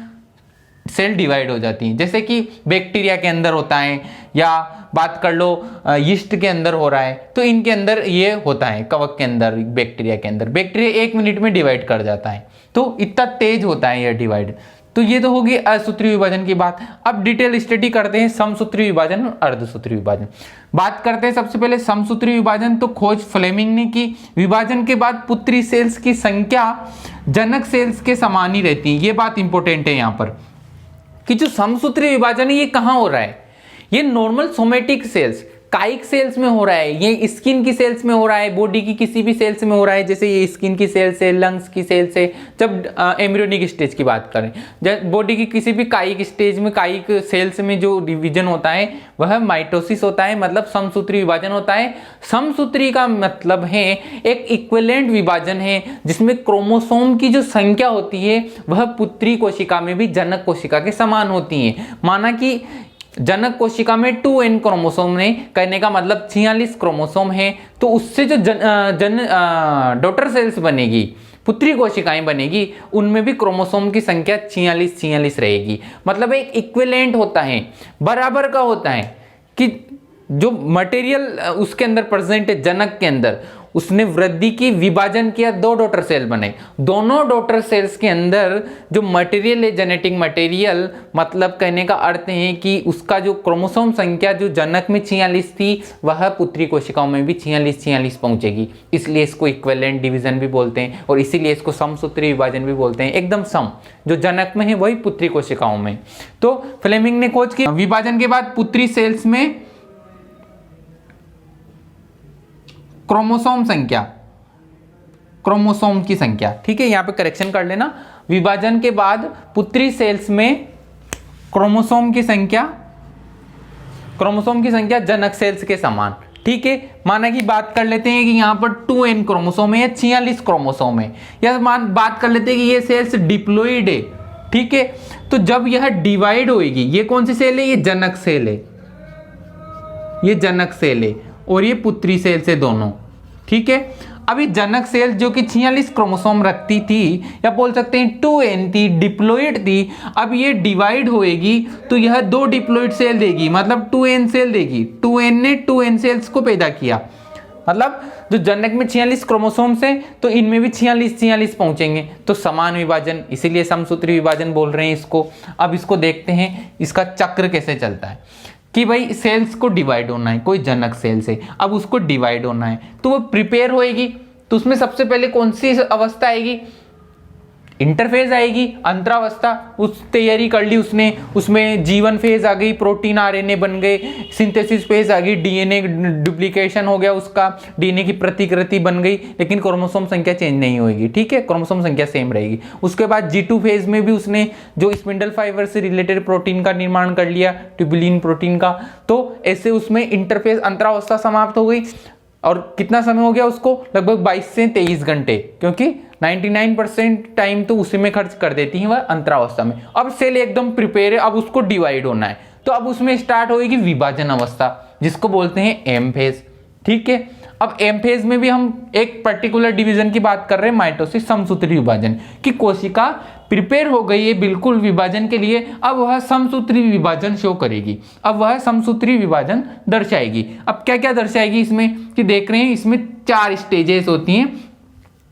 सेल डिवाइड हो जाती हैं, जैसे कि बैक्टीरिया के अंदर होता है, या बात कर लो यीस्ट के अंदर हो रहा है, तो इनके अंदर ये होता है, कवक के अंदर, बैक्टीरिया के अंदर बैक्टीरिया 1 मिनट में डिवाइड कर जाता है। तो इतना तेज होता है यह डिवाइड। तो ये तो होगी असूत्री विभाजन की बात। अब डिटेल स्टडी करते हैं समसूत्री विभाजन और अर्धसूत्री विभाजन। बात करते हैं सबसे पहले समसूत्री विभाजन। तो खोज फ्लेमिंग ने की। विभाजन के बाद पुत्री सेल्स की संख्या जनक सेल्स के समान ही रहती है। ये बात इंपॉर्टेंट है यहाँ पर कि जो समसूत्री विभाजन है ये कहाँ हो रहा है, ये नॉर्मल सोमेटिक सेल्स, कायिक सेल्स में हो रहा है, ये स्किन की सेल्स में हो रहा है, बॉडी की किसी भी सेल्स में हो रहा है, जैसे ये स्किन की सेल्स है, लंग्स की सेल्स है। जब एम्ब्रियोनिक स्टेज की बात करें, जब बॉडी की किसी भी कायिक स्टेज में, कायिक सेल्स में जो डिवीजन होता है वह माइटोसिस होता है, मतलब समसूत्री विभाजन होता है। समसूत्री का मतलब है एक इक्विवेलेंट विभाजन है जिसमें क्रोमोसोम की जो संख्या होती है वह पुत्री कोशिका में भी जनक कोशिका के समान होती है। माना कि जनक कोशिका में 2n क्रोमोसोम है, कहने का मतलब 46 क्रोमोसोम है, तो उससे जो डॉटर सेल्स बनेगी, पुत्री कोशिकाएं बनेगी, उनमें भी क्रोमोसोम की संख्या 46 रहेगी। मतलब एक इक्विवेलेंट होता है, बराबर का होता है कि जो मटेरियल उसके अंदर प्रेजेंट है जनक के अंदर, उसने वृद्धि की, विभाजन किया, 2 डॉटर सेल बने। दोनों डॉटर सेल्स के अंदर जो मटेरियल है, जेनेटिक मटेरियल, मतलब कहने का अर्थ है कि उसका जो क्रोमोसोम संख्या जो जनक में 46 थी वह पुत्री कोशिकाओं में भी 46 पहुंचेगी। इसलिए इसको इक्विवेलेंट डिवीजन भी बोलते हैं और इसीलिए इसको समसूत्री विभाजन भी बोलते हैं। एकदम सम जो जनक में है वही पुत्री कोशिकाओं में। तो फ्लेमिंग ने खोज की विभाजन के बाद पुत्री सेल्स में क्रोमोसोम की संख्या, ठीक है, यहां पे करेक्शन कर लेना। विभाजन के बाद पुत्री सेल्स में क्रोमोसोम की संख्या जनक सेल्स के समान, ठीक है। माना कि बात कर लेते हैं कि यहां पर 2n क्रोमोसोम है या 46 क्रोमोसोम है, या बात कर लेते हैं कि ये सेल्स डिप्लॉइड है, ठीक है। तो जब यह डिवाइड होएगी, ये कौन सी सेल है, ये जनक सेल है, ये जनक सेल है और ये पुत्री सेल से दोनों, ठीक है। अभी जनक सेल जो कि 46 क्रोमोसोम रखती थी, या बोल सकते हैं 2n थी, डिप्लॉइड थी, अब ये डिवाइड होएगी तो यह 2 डिप्लॉइड सेल देगी, मतलब 2n सेल देगी। 2n ने 2n सेल्स को पैदा किया, मतलब जो जनक में 46 क्रोमोसोम से, तो इनमें भी 46 पहुंचेंगे, तो समान विभाजन, इसीलिए समसूत्री विभाजन बोल रहे हैं इसको। अब इसको देखते हैं इसका चक्र कैसे चलता है कि भाई सेल्स को डिवाइड होना है, कोई जनक सेल से, अब उसको डिवाइड होना है तो वो प्रिपेयर होएगी। तो उसमें सबसे पहले कौन सी अवस्था आएगी, इंटरफेज आएगी, अंतरावस्था, उस तैयारी कर ली उसने। उसमें जीवन फेज आ गई, प्रोटीन आरएनए बन गए, सिंथेसिस फेज आ गई, डीएनए डुप्लीकेशन हो गया, उसका डीएनए की प्रतिकृति बन गई, लेकिन क्रोमोसोम संख्या चेंज नहीं होगी, ठीक है, क्रोमोसोम संख्या सेम रहेगी। उसके बाद G2 फेज में भी उसने जो स्पिंडल फाइबर से रिलेटेड प्रोटीन का निर्माण कर लिया, ट्यूबुलिन प्रोटीन का। तो ऐसे उसमें इंटरफेज अंतरावस्था समाप्त हो गई। और कितना समय हो गया उसको, लगभग 22 से 23 घंटे, क्योंकि 99% टाइम तो उसी में खर्च कर देती है वह अंतरावस्था में। अब सेल एकदम प्रिपेयर है, अब उसको डिवाइड होना है, तो अब उसमें स्टार्ट होगी विभाजन अवस्था, जिसको बोलते हैं एम फेज, ठीक है। अब एम फेज में भी हम एक पर्टिकुलर डिवीजन की बात कर रहे हैं, माइटोसिस, समसूत्री विभाजन, की कोशिका प्रिपेयर हो गई है बिल्कुल विभाजन के लिए। अब वह समसूत्री विभाजन शो करेगी, अब वह समसूत्री विभाजन दर्शाएगी। अब क्या क्या दर्शाएगी इसमें, कि देख रहे हैं इसमें 4 स्टेजेस होती हैं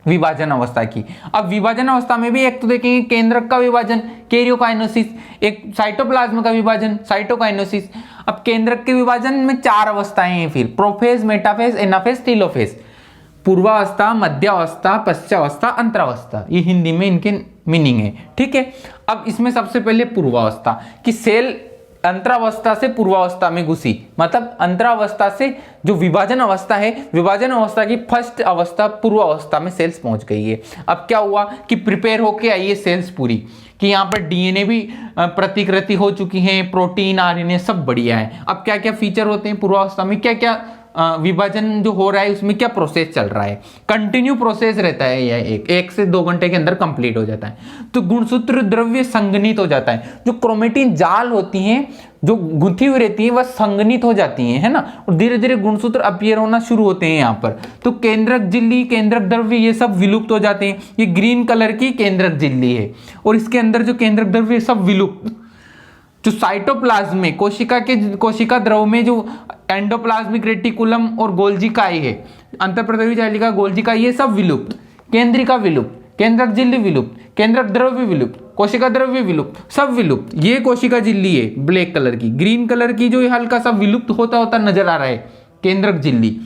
विभाजन अवस्था की। अब विभाजन अवस्था में भी एक तो देखेंगे केंद्रक का विभाजन, कैरियोकाइनेसिस, एक साइटोप्लाज्म का विभाजन, साइटोकाइनेसिस। अब केंद्रक के विभाजन में 4 अवस्थाएं हैं, फिर प्रोफेज, मेटाफेज, एनाफेज, टेलोफेज। पूर्वावस्था, मध्यावस्था, पश्चावस्था, अंतरावस्था, ये हिंदी में इनके मीनिंग है, ठीक है। अब इसमें सबसे पहले पूर्वावस्था, कि सेल अंतरावस्था से पूर्वावस्था में घुसी, मतलब अंतरावस्था से जो विभाजन अवस्था है, विभाजन अवस्था की फर्स्ट अवस्था पूर्वावस्था में सेल्स पहुंच गई है। अब क्या हुआ कि प्रिपेयर होके आई है सेल्स पूरी, कि यहाँ पर डीएनए भी प्रतिकृति हो चुकी है, प्रोटीन, आरएनए सब बढ़िया है। अब क्या क्या फीचर होते हैं पूर्वावस्था में, क्या क्या विभाजन जो हो रहा है उसमें क्या प्रोसेस चल रहा है, कंटिन्यू प्रोसेस रहता है, यह 1 से 2 घंटे के अंदर कंप्लीट हो जाता है। तो गुणसूत्र द्रव्य संघनित हो जाता है, जो क्रोमेटिन जाल होती हैं जो गुंथी हुई रहती है वह संघनित हो जाती है ना, और धीरे धीरे गुणसूत्र अपीयर होना शुरू होते हैं यहाँ पर। तो केंद्रक झिल्ली, केंद्रक द्रव्य ये सब विलुप्त हो जाते हैं। ये ग्रीन कलर की केंद्रक झिल्ली है और इसके अंदर जो केंद्रक द्रव्य सब विलुप्त। जो साइटोप्लाज्म में कोशिका द्रव में जो एंडोप्लाज्मिक रेटिकुलम और गोल्जिकाई है, अंतःप्रद्रवी जालिका, गोल्जिकाई, ये सब विलुप्त। केंद्रिका विलुप्त, केंद्रक झिल्ली विलुप्त, केंद्रक द्रव्य विलुप्त, कोशिका द्रव्य विलुप्त, सब विलुप्त। ये कोशिका झिल्ली है ब्लैक कलर की, ग्रीन कलर की जो हल्का सा विलुप्त होता होता नजर आ रहा है केंद्रक झिल्ली,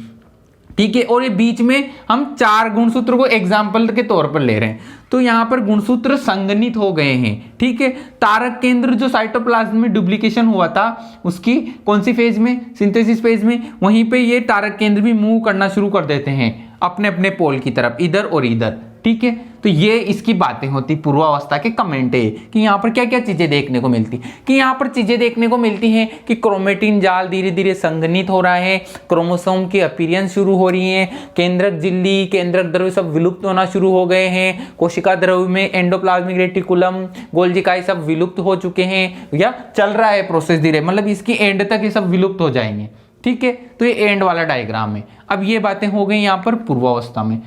ठीक है। और ये बीच में हम 4 गुणसूत्र को एग्जाम्पल के तौर पर ले रहे हैं। तो यहाँ पर गुणसूत्र संघनित हो गए हैं, ठीक है। तारक केंद्र जो साइटोप्लाज्म में डुप्लीकेशन हुआ था उसकी कौन सी फेज में, सिंथेसिस फेज में, वहीं पे ये तारक केंद्र भी मूव करना शुरू कर देते हैं अपने अपने पोल की तरफ, इधर और इधर, ठीक है। तो ये इसकी बातें होती पूर्वावस्था के कमेंट है कि यहाँ पर क्या क्या चीजें देखने को मिलती, कि यहाँ पर चीजें देखने को मिलती हैं कि क्रोमेटिन जाल धीरे धीरे संघनित हो रहा है, क्रोमोसोम की अपीयरेंस शुरू हो रही है, केंद्रक झिल्ली, केंद्रक द्रव्य सब विलुप्त होना शुरू हो गए हैं, कोशिका द्रव्य में एंडोप्लाज्मिक रेटिकुलम, गोल्जिकाई सब विलुप्त हो चुके हैं, या चल रहा है प्रोसेस धीरे, मतलब इसकी एंड तक ये सब विलुप्त हो जाएंगे, ठीक है। तो ये एंड वाला डायग्राम है। अब ये बातें हो गई यहाँ पर पूर्वावस्था में,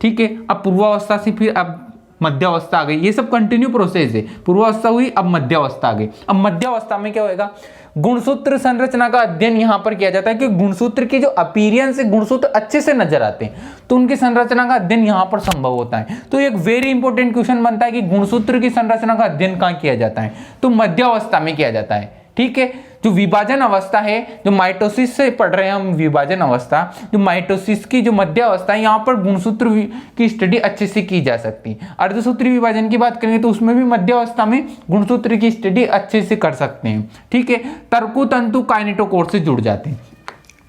ठीक है। अब पूर्वावस्था से फिर अब मध्यावस्था आ गई, ये सब कंटिन्यू प्रोसेस है। पूर्वावस्था हुई, अब मध्यावस्था आ गई। अब मध्यावस्था में क्या होएगा, गुणसूत्र संरचना का अध्ययन यहां पर किया जाता है कि गुणसूत्र की जो अपीयरेंस है, गुणसूत्र अच्छे से नजर आते हैं तो उनकी संरचना का अध्ययन यहां पर संभव होता है। तो एक वेरी इंपॉर्टेंट क्वेश्चन बनता है कि गुणसूत्र की संरचना का अध्ययन कहां किया जाता है, तो मध्य अवस्था में किया जाता है। ठीक है, जो विभाजन अवस्था है, जो माइटोसिस से पढ़ रहे हैं हम विभाजन अवस्था, जो माइटोसिस की जो मध्य अवस्था है, यहां पर गुणसूत्र की स्टडी अच्छे से की जा सकती है। अर्धसूत्री विभाजन की बात करेंगे तो उसमें भी मध्य अवस्था में गुणसूत्र की स्टडी अच्छे से कर सकते हैं। ठीक है, तर्कु तंतु काइनेटोकोर से जुड़ जाते हैं।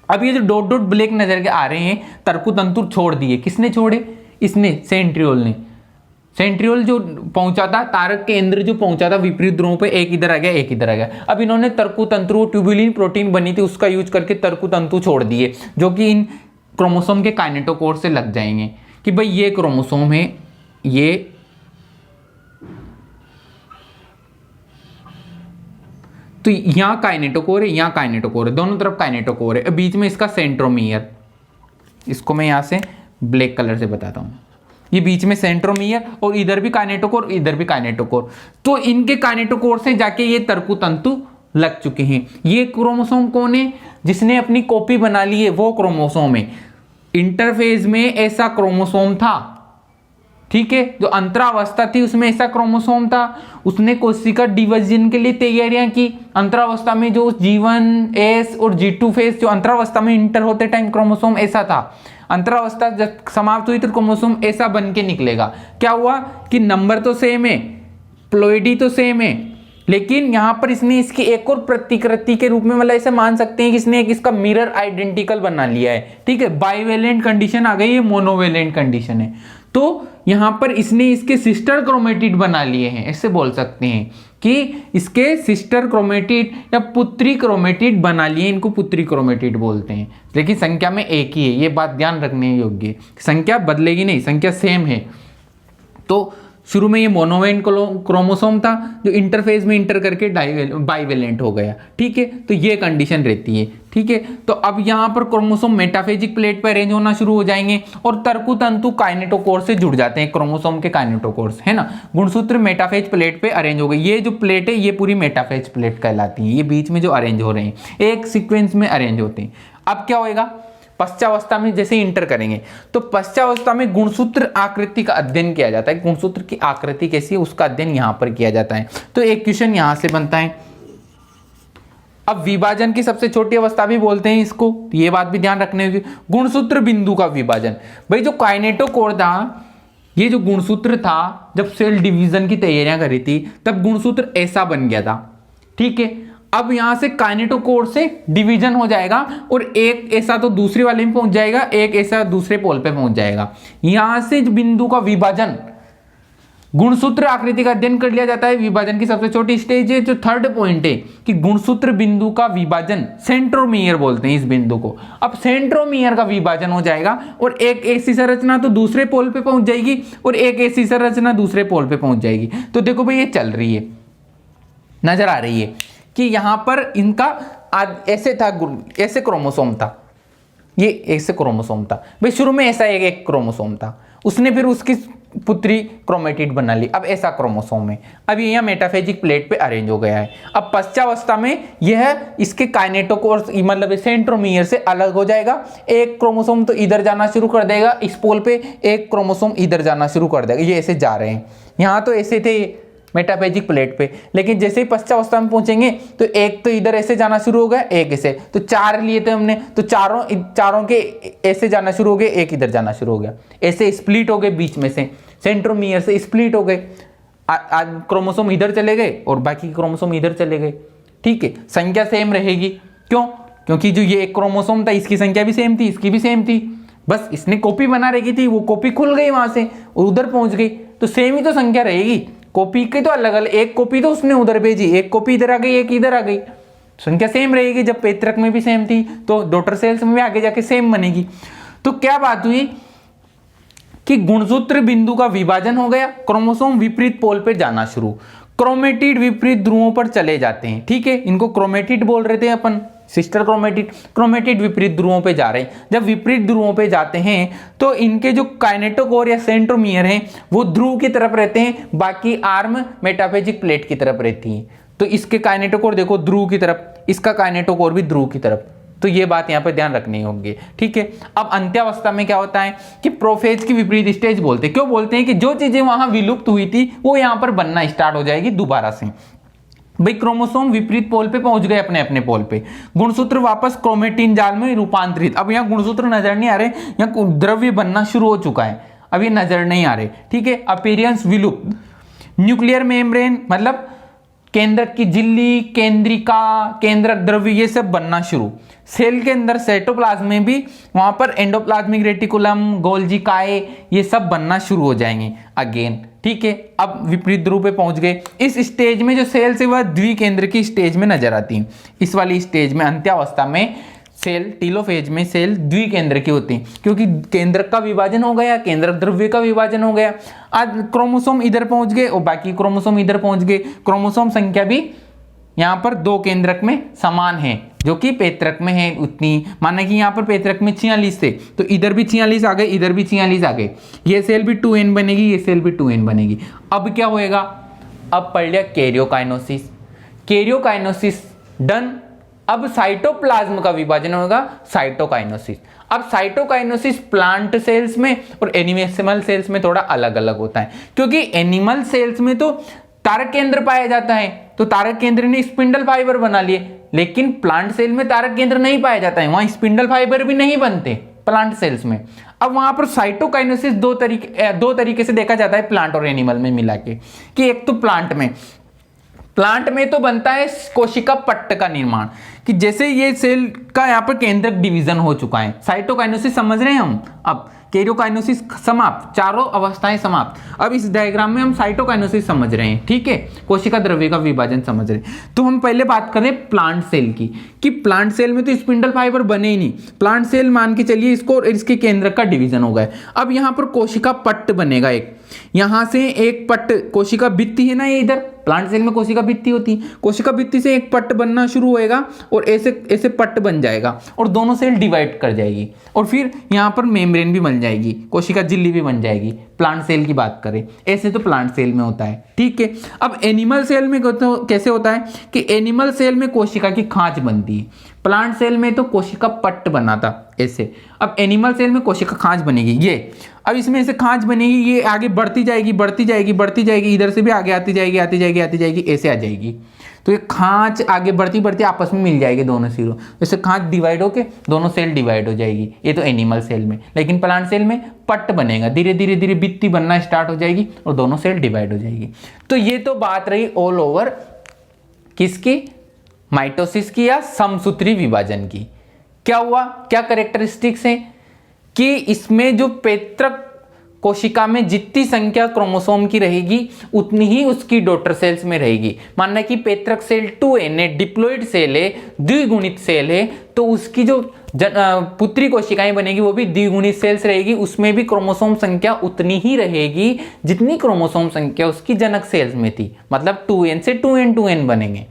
अब ये जो डॉट डॉट ब्लैक नजर के आ रहे हैं, तर्कु तंतु छोड़ दिए, किसने छोड़े, इसने, सेंट्रियोल ने। सेंट्रियोल जो पहुंचा था, तारक केंद्र जो पहुंचा था विपरीत ध्रुवों पे, एक इधर आ गया एक इधर आ गया। अब इन्होंने तर्कु तंतु, ट्यूबुलिन प्रोटीन बनी थी उसका यूज करके तर्कु तंतु छोड़ दिए, जो कि इन क्रोमोसोम के काइनेटोकोर से लग जाएंगे कि भाई ये क्रोमोसोम है, ये तो यहां काइनेटोकोर है, यहां काइनेटोकोर है, दोनों तरफ काइनेटोकोर है, बीच में इसका सेंट्रोमियर, इसको मैं यहां से ब्लैक कलर से बताता हूं, ये बीच में सेंट्रोमियर और इधर भी काइनेटोकोर, इधर भी काइनेटोकोर। तो इनके काइनेटोकोर से जाके ये तर्कु तंतु लग चुके हैं। ये क्रोमोसोम कौन है, जिसने अपनी कॉपी बना ली है, वो क्रोमोसोम है। इंटरफेज में ऐसा क्रोमोसोम था, ठीक है, जो अंतरावस्था थी उसमें ऐसा क्रोमोसोम था, उसने कोशिका डिवीजन के लिए तैयारियां की। अंतरावस्था में जो G1, S और G2 फेज, जो अंतरावस्था में इंटर होते टाइम क्रोमोसोम ऐसा था। अंतरावस्था जब समाप्त हुई तो क्रोमोसोम ऐसा बन के निकलेगा। क्या हुआ कि नंबर तो सेम है, प्लॉइडी तो सेम है, लेकिन यहां पर इसने इसकी एक और प्रतिकृति के रूप में, मतलब ऐसे मान सकते हैं कि इसने एक इसका मिरर आइडेंटिकल बना लिया है। ठीक है, बाइवेलेंट कंडीशन आ गई, ये मोनोवेलेंट कंडीशन है। तो यहां पर इसने इसके सिस्टर क्रोमेटिड बना लिए हैं, ऐसे बोल सकते हैं कि इसके सिस्टर क्रोमेटिड या पुत्री क्रोमेटिड बना लिए, इनको पुत्री क्रोमेटिड बोलते हैं। लेकिन संख्या में एक ही है, ये बात ध्यान रखने योग्य है, संख्या बदलेगी नहीं, संख्या सेम है। तो शुरू में ये मोनोवेलेंट क्रोमोसोम था जो इंटरफेज में इंटर करके बाइवेलेंट हो गया। ठीक है, तो ये कंडीशन रहती है। ठीक है, तो अब यहां पर क्रोमोसोम मेटाफेजिक प्लेट पर अरेंज होना शुरू हो जाएंगे और तर्कु तंतु काइनेटोकोर से जुड़ जाते हैं, क्रोमोसोम के काइनेटोकोर है ना। गुणसूत्र मेटाफेज प्लेट पे अरेंज हो गए। ये जो प्लेट है ये पूरी मेटाफेज प्लेट कहलाती है। ये बीच में जो अरेंज हो रहे हैं एक सीक्वेंस में अरेंज होते हैं। अब क्या होएगा, पश्चावस्था में जैसे इंटर करेंगे तो पश्चावस्था में गुणसूत्र आकृति का अध्ययन किया जाता है। गुणसूत्र की आकृति कैसी है उसका अध्ययन यहां पर किया जाता है। तो एक क्वेश्चन यहां से बनता है। अब विभाजन की सबसे छोटी अवस्था भी बोलते हैं इसको, ये बात भी ध्यान रखने होगी। गुणसूत्र बिंदु का विभाजन, भाई जो काइनेटोकोर था, ये जो गुणसूत्र था, जब सेल डिवीजन की तैयारियां करी थी तब गुणसूत्र ऐसा बन गया था। ठीक है, अब यहां से काइनेटोकोर से डिवीजन हो जाएगा और एक ऐसा तो दूसरे वाले में पहुंच जाएगा, एक ऐसा दूसरे पोल पे पहुंच जाएगा। यहां से बिंदु का विभाजन गुणसूत्र आकृति का अध्ययन कर लिया जाता है। विभाजन की सबसे छोटी स्टेज है। जो थर्ड पॉइंट है कि गुणसूत्र बिंदु का विभाजन, सेंट्रोमियर बोलते हैं इस बिंदु को। अब सेंट्रोमियर का विभाजन हो जाएगा और एक ऐसी संरचना तो दूसरे पोल पे पहुंच जाएगी और एक ऐसी संरचना दूसरे पोल पे पहुंच जाएगी। तो देखो भाई ये चल रही है, नजर आ रही है कि यहां पर इनका ऐसे था, ऐसे क्रोमोसोम था, ये ऐसे क्रोमोसोम था भाई। शुरू में ऐसा एक क्रोमोसोम था, उसने फिर उसकी पुत्री क्रोमेटिड बना ली। अब ऐसा क्रोमोसोम है, अब ये यहाँ मेटाफेजिक प्लेट पे अरेंज हो गया है। अब पश्चावस्था में यह इसके काइनेटोकोर मतलब सेंट्रोमियर से अलग हो जाएगा। एक क्रोमोसोम तो इधर जाना शुरू कर देगा इस पोल पे, एक क्रोमोसोम इधर जाना शुरू कर देगा। ये ऐसे जा रहे हैं, यहाँ तो ऐसे थे मेटाफेजिक प्लेट पे, लेकिन जैसे ही पश्चावस्था में पहुंचेंगे तो एक तो इधर ऐसे जाना शुरू हो गया, एक ऐसे, तो चार लिए थे हमने, तो चारों के ऐसे जाना शुरू हो गए, एक इधर जाना शुरू हो गया, ऐसे स्प्लिट हो गए बीच में से, सेंट्रोमियर से स्प्लिट हो गए। क्रोमोसोम इधर चले गए और बाकी क्रोमोसोम इधर चले गए। ठीक है, संख्या सेम रहेगी, क्यों? क्योंकि जो ये एक क्रोमोसोम था इसकी संख्या भी सेम थी, इसकी भी सेम थी, बस इसने कॉपी बना रखी थी, वो कॉपी खुल गई वहां से और उधर पहुंच गई, तो सेम ही तो संख्या रहेगी। कॉपी के तो अलग अलग, एक कॉपी तो उसने उधर भेजी, एक कॉपी इधर आ गई, एक इधर आ गई, संख्या सेम रहेगी। जब पैतृक में भी सेम थी तो डॉटर सेल्स में भी आगे जाके सेम बनेगी। तो क्या बात हुई कि गुणसूत्र बिंदु का विभाजन हो गया, क्रोमोसोम विपरीत पोल पे जाना शुरू, क्रोमेटिड विपरीत ध्रुवों पर चले जाते हैं। ठीक है, इनको क्रोमेटिड बोल रहे थे अपन, सिस्टर क्रोमेटिड। क्रोमेटिड विपरीत ध्रुवों पे जा रहे हैं। जब विपरीत ध्रुवों पे जाते हैं तो इनके जो काइनेटोकोर या सेंट्रोमियर हैं वो ध्रुव की तरफ रहते हैं, बाकी आर्म मेटाफेजिक प्लेट की तरफ रहती है। तो इसके काइनेटोकोर देखो ध्रुव की तरफ, इसका काइनेटोकोर भी ध्रुव की तरफ, तो ये बात यहाँ पे ध्यान रखनी होगी, ठीक है। अब अंत्यावस्था में क्या होता है कि प्रोफेज की विपरीत स्टेज बोलते हैं। क्यों बोलते हैं कि जो चीजें वहां विलुप्त हुई थी वो यहाँ पर बनना स्टार्ट हो जाएगी दोबारा से। भाई क्रोमोसोम विपरीत पोल पे पहुंच गए अपने अपने पोल पे, गुणसूत्र वापस क्रोमेटिन जाल में रूपांतरित। अब यहाँ गुणसूत्र नजर नहीं आ रहे, यहाँ द्रव्य बनना शुरू हो चुका है, अब ये नजर नहीं आ रहे, ठीक है। अपीयरेंस विलुप्त, न्यूक्लियर मेम्ब्रेन मतलब केंद्रक की झिल्ली, केंद्रिका, केंद्रक द्रव्य, ये सब बनना शुरू। सेल के अंदर साइटोप्लाज्म में भी वहां पर एंडोप्लाज्मिक रेटिकुलम, गोल्जी काय, ये सब बनना शुरू हो जाएंगे अगेन, ठीक है। अब विपरीत ध्रुव पे पहुंच गए। इस स्टेज में जो सेल्स है वह द्विकेंद्र की स्टेज में नजर आती है। इस वाली स्टेज में अंत्यावस्था में सेल, टीलोफेज में सेल द्विकेंद्र की होती है, क्योंकि केंद्रक का विभाजन हो गया, केंद्रक द्रव्य का विभाजन हो गया। आज क्रोमोसोम इधर पहुंच गए और बाकी क्रोमोसोम इधर पहुंच गए। क्रोमोसोम संख्या भी यहाँ पर दो केंद्रक में समान है, जो कि पैतृक में है उतनी। माना कि यहाँ पर पैतृक में 46 थे, तो इधर भी 46 आ गए, इधर भी 46 आ गए। ये सेल भी 2n बनेगी, ये सेल भी 2n बनेगी। अब क्या होएगा, अब पढ़ लिया कैरियोकाइनोसिस। कैरियोकाइनोसिस डन। अब साइटोप्लाज्म का विभाजन होगा, साइटोकाइनोसिस। अब साइटोकाइनोसिस प्लांट सेल्स में और एनिमल सेल्स में थोड़ा अलग अलग होता है, क्योंकि एनिमल सेल्स में तो तारक केंद्र पाया जाता है, तो तारक केंद्र ने स्पिंडल फाइबर बना लिए, लेकिन प्लांट सेल में तारक केंद्र नहीं पाया जाता है, वहां स्पिंडल फाइबर भी नहीं बनते प्लांट सेल्स में। अब वहां पर साइटोकाइनेसिस दो तरीके से देखा जाता है प्लांट और एनिमल में मिला के, कि एक तो प्लांट में तो बनता है कोशिका पट्ट का निर्माण, कि जैसे ये सेल का यहाँ पर केंद्रक डिवीजन हो चुका है। साइटोकाइनेसिस समझ रहे हैं हम। अब कैरियोकाइनेसिस समाप्त, चारों अवस्थाएं समाप्त। अब इस डायग्राम में हम साइटोकाइनेसिस समझ रहे हैं, ठीक है, कोशिका द्रव्य का विभाजन समझ रहे हैं। तो हम पहले बात करें प्लांट सेल की, कि प्लांट सेल में तो स्पिंडल फाइबर बने ही नहीं। प्लांट सेल मान के चलिए इसको, इसके केंद्रक का डिवीजन हो गया। अब यहाँ पर कोशिका पट्ट बनेगा एक, यहां से एक पट्ट, कोशिका भित्ति है ना ये, इधर प्लांट सेल में कोशिका भित्ति होती है, कोशिका भित्ति से एक पट्ट बनना शुरू होएगा और ऐसे ऐसे पट्ट बन जाएगा और दोनों सेल डिवाइड कर जाएगी, और फिर यहाँ पर मेम्ब्रेन भी बन जाएगी, कोशिका झिल्ली भी बन जाएगी। प्लांट सेल की बात करें, ऐसे तो प्लांट सेल में होता है, ठीक है। अब एनिमल सेल में कैसे होता है कि एनिमल सेल में कोशिका की खांच बनती है, प्लांट सेल में तो कोशिका पट्ट बना था ऐसे। अब एनिमल सेल में कोशिका खांच बनेगी, ये अब इसमें ऐसे खांच बनेगी, ये आगे बढ़ती जाएगी बढ़ती जाएगी बढ़ती जाएगी, इधर से भी आगे आती जाएगी आती जाएगी आती जाएगी, ऐसे आ जाएगी। तो ये खांच आगे बढ़ती बढ़ती आपस में मिल जाएगी दोनों सेलों, जैसे खांच डिवाइड होके दोनों सेल डिवाइड हो जाएगी। ये तो एनिमल सेल में, लेकिन प्लांट सेल में पट्ट बनेगा, धीरे धीरे धीरे भित्ति बनना स्टार्ट हो जाएगी और दोनों सेल डिवाइड हो जाएगी। तो ये तो बात रही ऑल ओवर किसकी, माइटोसिस की या समसूत्री विभाजन की। क्या हुआ, क्या कैरेक्टरिस्टिक्स हैं कि इसमें जो पैतृक कोशिका में जितनी संख्या क्रोमोसोम की रहेगी उतनी ही उसकी डॉटर सेल्स में रहेगी। मानना कि पैतृक सेल 2n है, डिप्लॉइड सेल है, द्विगुणित सेल है, तो उसकी जो पुत्री कोशिकाएं बनेगी वो भी द्विगुणित सेल्स रहेगी, उसमें भी क्रोमोसोम संख्या उतनी ही रहेगी जितनी क्रोमोसोम संख्या उसकी जनक सेल्स में थी, मतलब 2n से 2n बनेंगे,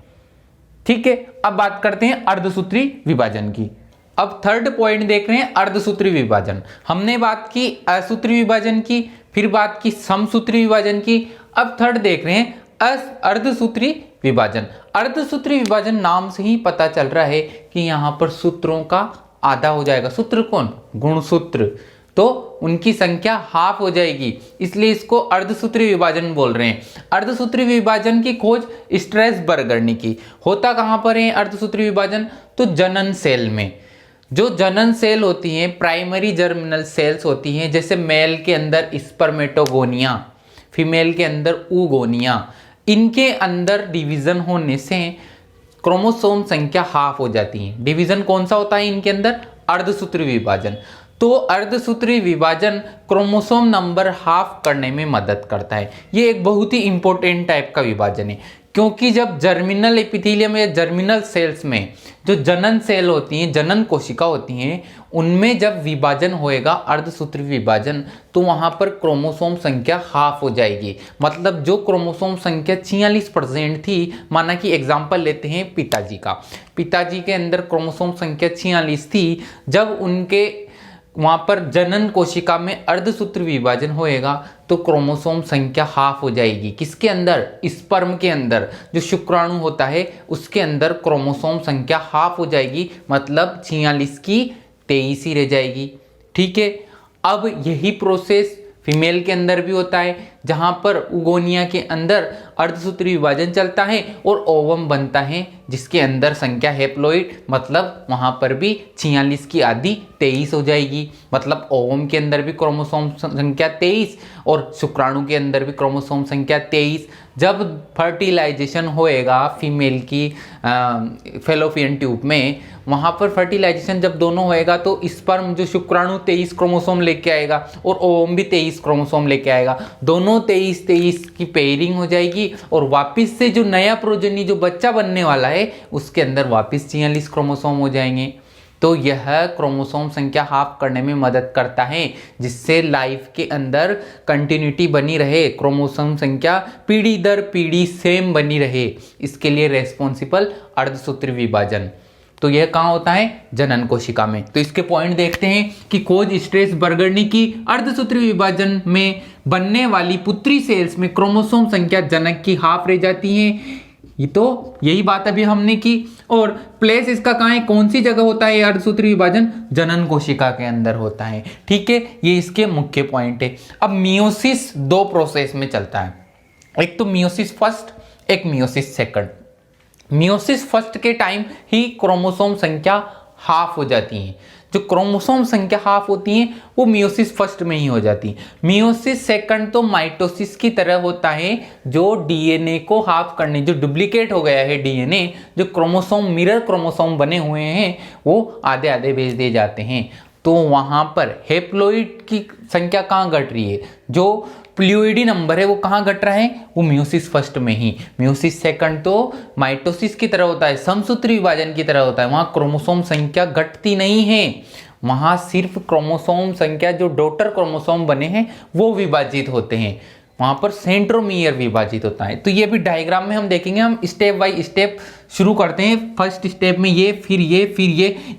ठीक है। अब बात करते हैं अर्धसूत्री विभाजन की। अब थर्ड पॉइंट देख रहे हैं अर्धसूत्री विभाजन। हमने बात की असूत्री विभाजन की, फिर बात की समसूत्री विभाजन की, अब थर्ड देख रहे हैं अर्धसूत्री विभाजन। अर्धसूत्री विभाजन नाम से ही पता चल रहा है कि यहां पर सूत्रों का आधा हो जाएगा। सूत्र कौन, गुणसूत्र, तो उनकी संख्या हाफ हो जाएगी, इसलिए इसको अर्धसूत्री विभाजन बोल रहे हैं। अर्धसूत्री विभाजन की खोज स्ट्रैसबर्गर ने की। होता कहां पर है अर्धसूत्री विभाजन, तो जनन सेल में। जो जनन सेल होती हैं प्राइमरी जर्मिनल सेल्स होती हैं, जैसे मेल के अंदर स्पर्मेटोगोनिया, फीमेल के अंदर oogonia, इनके अंदर डिवीजन होने से क्रोमोसोम संख्या हाफ हो जाती है। डिवीजन कौन सा होता है इनके अंदर, अर्धसूत्री विभाजन। तो अर्धसूत्री विभाजन क्रोमोसोम नंबर हाफ करने में मदद करता है। ये एक बहुत ही इंपॉर्टेंट टाइप का विभाजन है, क्योंकि जब जर्मिनल एपिथेलियम या जर्मिनल सेल्स में जो जनन सेल होती हैं, जनन कोशिका होती हैं, उनमें जब विभाजन होएगा अर्धसूत्री विभाजन, तो वहां पर क्रोमोसोम संख्या हाफ हो जाएगी। मतलब जो क्रोमोसोम संख्या 46% थी, माना कि एग्जाम्पल लेते हैं पिताजी का, पिताजी के अंदर क्रोमोसोम संख्या 46 थी, जब उनके वहां पर जनन कोशिका में अर्धसूत्र विभाजन होएगा तो क्रोमोसोम संख्या हाफ हो जाएगी। किसके अंदर? स्पर्म के अंदर। जो शुक्राणु होता है उसके अंदर क्रोमोसोम संख्या हाफ हो जाएगी, मतलब 46 की 23 ही रह जाएगी। ठीक है। अब यही प्रोसेस फीमेल के अंदर भी होता है, जहां पर उगोनिया के अंदर अर्धसूत्री विभाजन चलता है और ओवम बनता है जिसके अंदर संख्या हेप्लॉइड, मतलब वहां पर भी 46 की आधी 23 हो जाएगी। मतलब ओवम के अंदर भी क्रोमोसोम संख्या 23 और शुक्राणु के अंदर भी क्रोमोसोम संख्या 23। जब फर्टिलाइजेशन होएगा फीमेल की फेलोपियन ट्यूब में, वहां पर फर्टिलाइजेशन जब दोनों होएगा तो स्पर्म जो शुक्राणु 23 क्रोमोसोम लेके आएगा और ओवम भी 23 क्रोमोसोम लेके आएगा। दोनों 23 की पेयरिंग हो जाएगी और वापस से जो नया प्रोजनी जो बच्चा बनने वाला है उसके अंदर वापस 46 क्रोमोसोम हो जाएंगे। तो यह क्रोमोसोम संख्या हाफ करने में मदद करता है, जिससे लाइफ के अंदर कंटिन्यूटी बनी रहे, क्रोमोसोम संख्या पीढ़ी दर पीढ़ी सेम बनी रहे। इसके लिए रेस्पॉन्सिबल अर्धसूत्री विभाजन। तो यह कहाँ होता है? जनन कोशिका में। तो इसके पॉइंट देखते हैं कि खोज स्ट्रेस बर्गरनी की अर्धसूत्री विभाजन में बनने वाली पुत्री सेल्स में क्रोमोसोम संख्या जनक की हाफ रह जाती है। ये तो यही बात अभी हमने की। और प्लेस इसका कहाँ है? कौन सी जगह होता है अर्धसूत्री विभाजन? जनन कोशिका के अंदर होता है। ठीक है, ये इसके मुख्य पॉइंट है। अब मियोसिस 2 प्रोसेस में चलता है, एक तो मियोसिस फर्स्ट, एक मियोसिस सेकंड। मियोसिस फर्स्ट के टाइम ही क्रोमोसोम संख्या हाफ हो जाती है। जो क्रोमोसोम संख्या हाफ होती है वो मियोसिस फर्स्ट में ही हो जाती है। मियोसिस सेकंड तो माइटोसिस की तरह होता है, जो डीएनए को हाफ करने, जो डुप्लीकेट हो गया है डीएनए, जो क्रोमोसोम मिरर क्रोमोसोम बने हुए हैं वो आधे आधे भेज दिए जाते हैं। तो वहां पर हेप्लॉइड की संख्या कहाँ घट रही है? जो प्लूइडी नंबर है वो कहाँ घट रहा है? वो मियोसिस फर्स्ट में ही। मियोसिस सेकंड तो माइटोसिस की तरह होता है, समसूत्री विभाजन की तरह होता है, वहां क्रोमोसोम संख्या घटती नहीं है। वहां सिर्फ क्रोमोसोम संख्या जो डॉटर क्रोमोसोम बने हैं वो विभाजित होते हैं, वहां पर सेंट्रोमियर विभाजित होता है। तो ये भी डायग्राम में हम देखेंगे। हम स्टेप बाय स्टेप शुरू करते हैं। फर्स्ट स्टेप में ये, फिर ये, फिर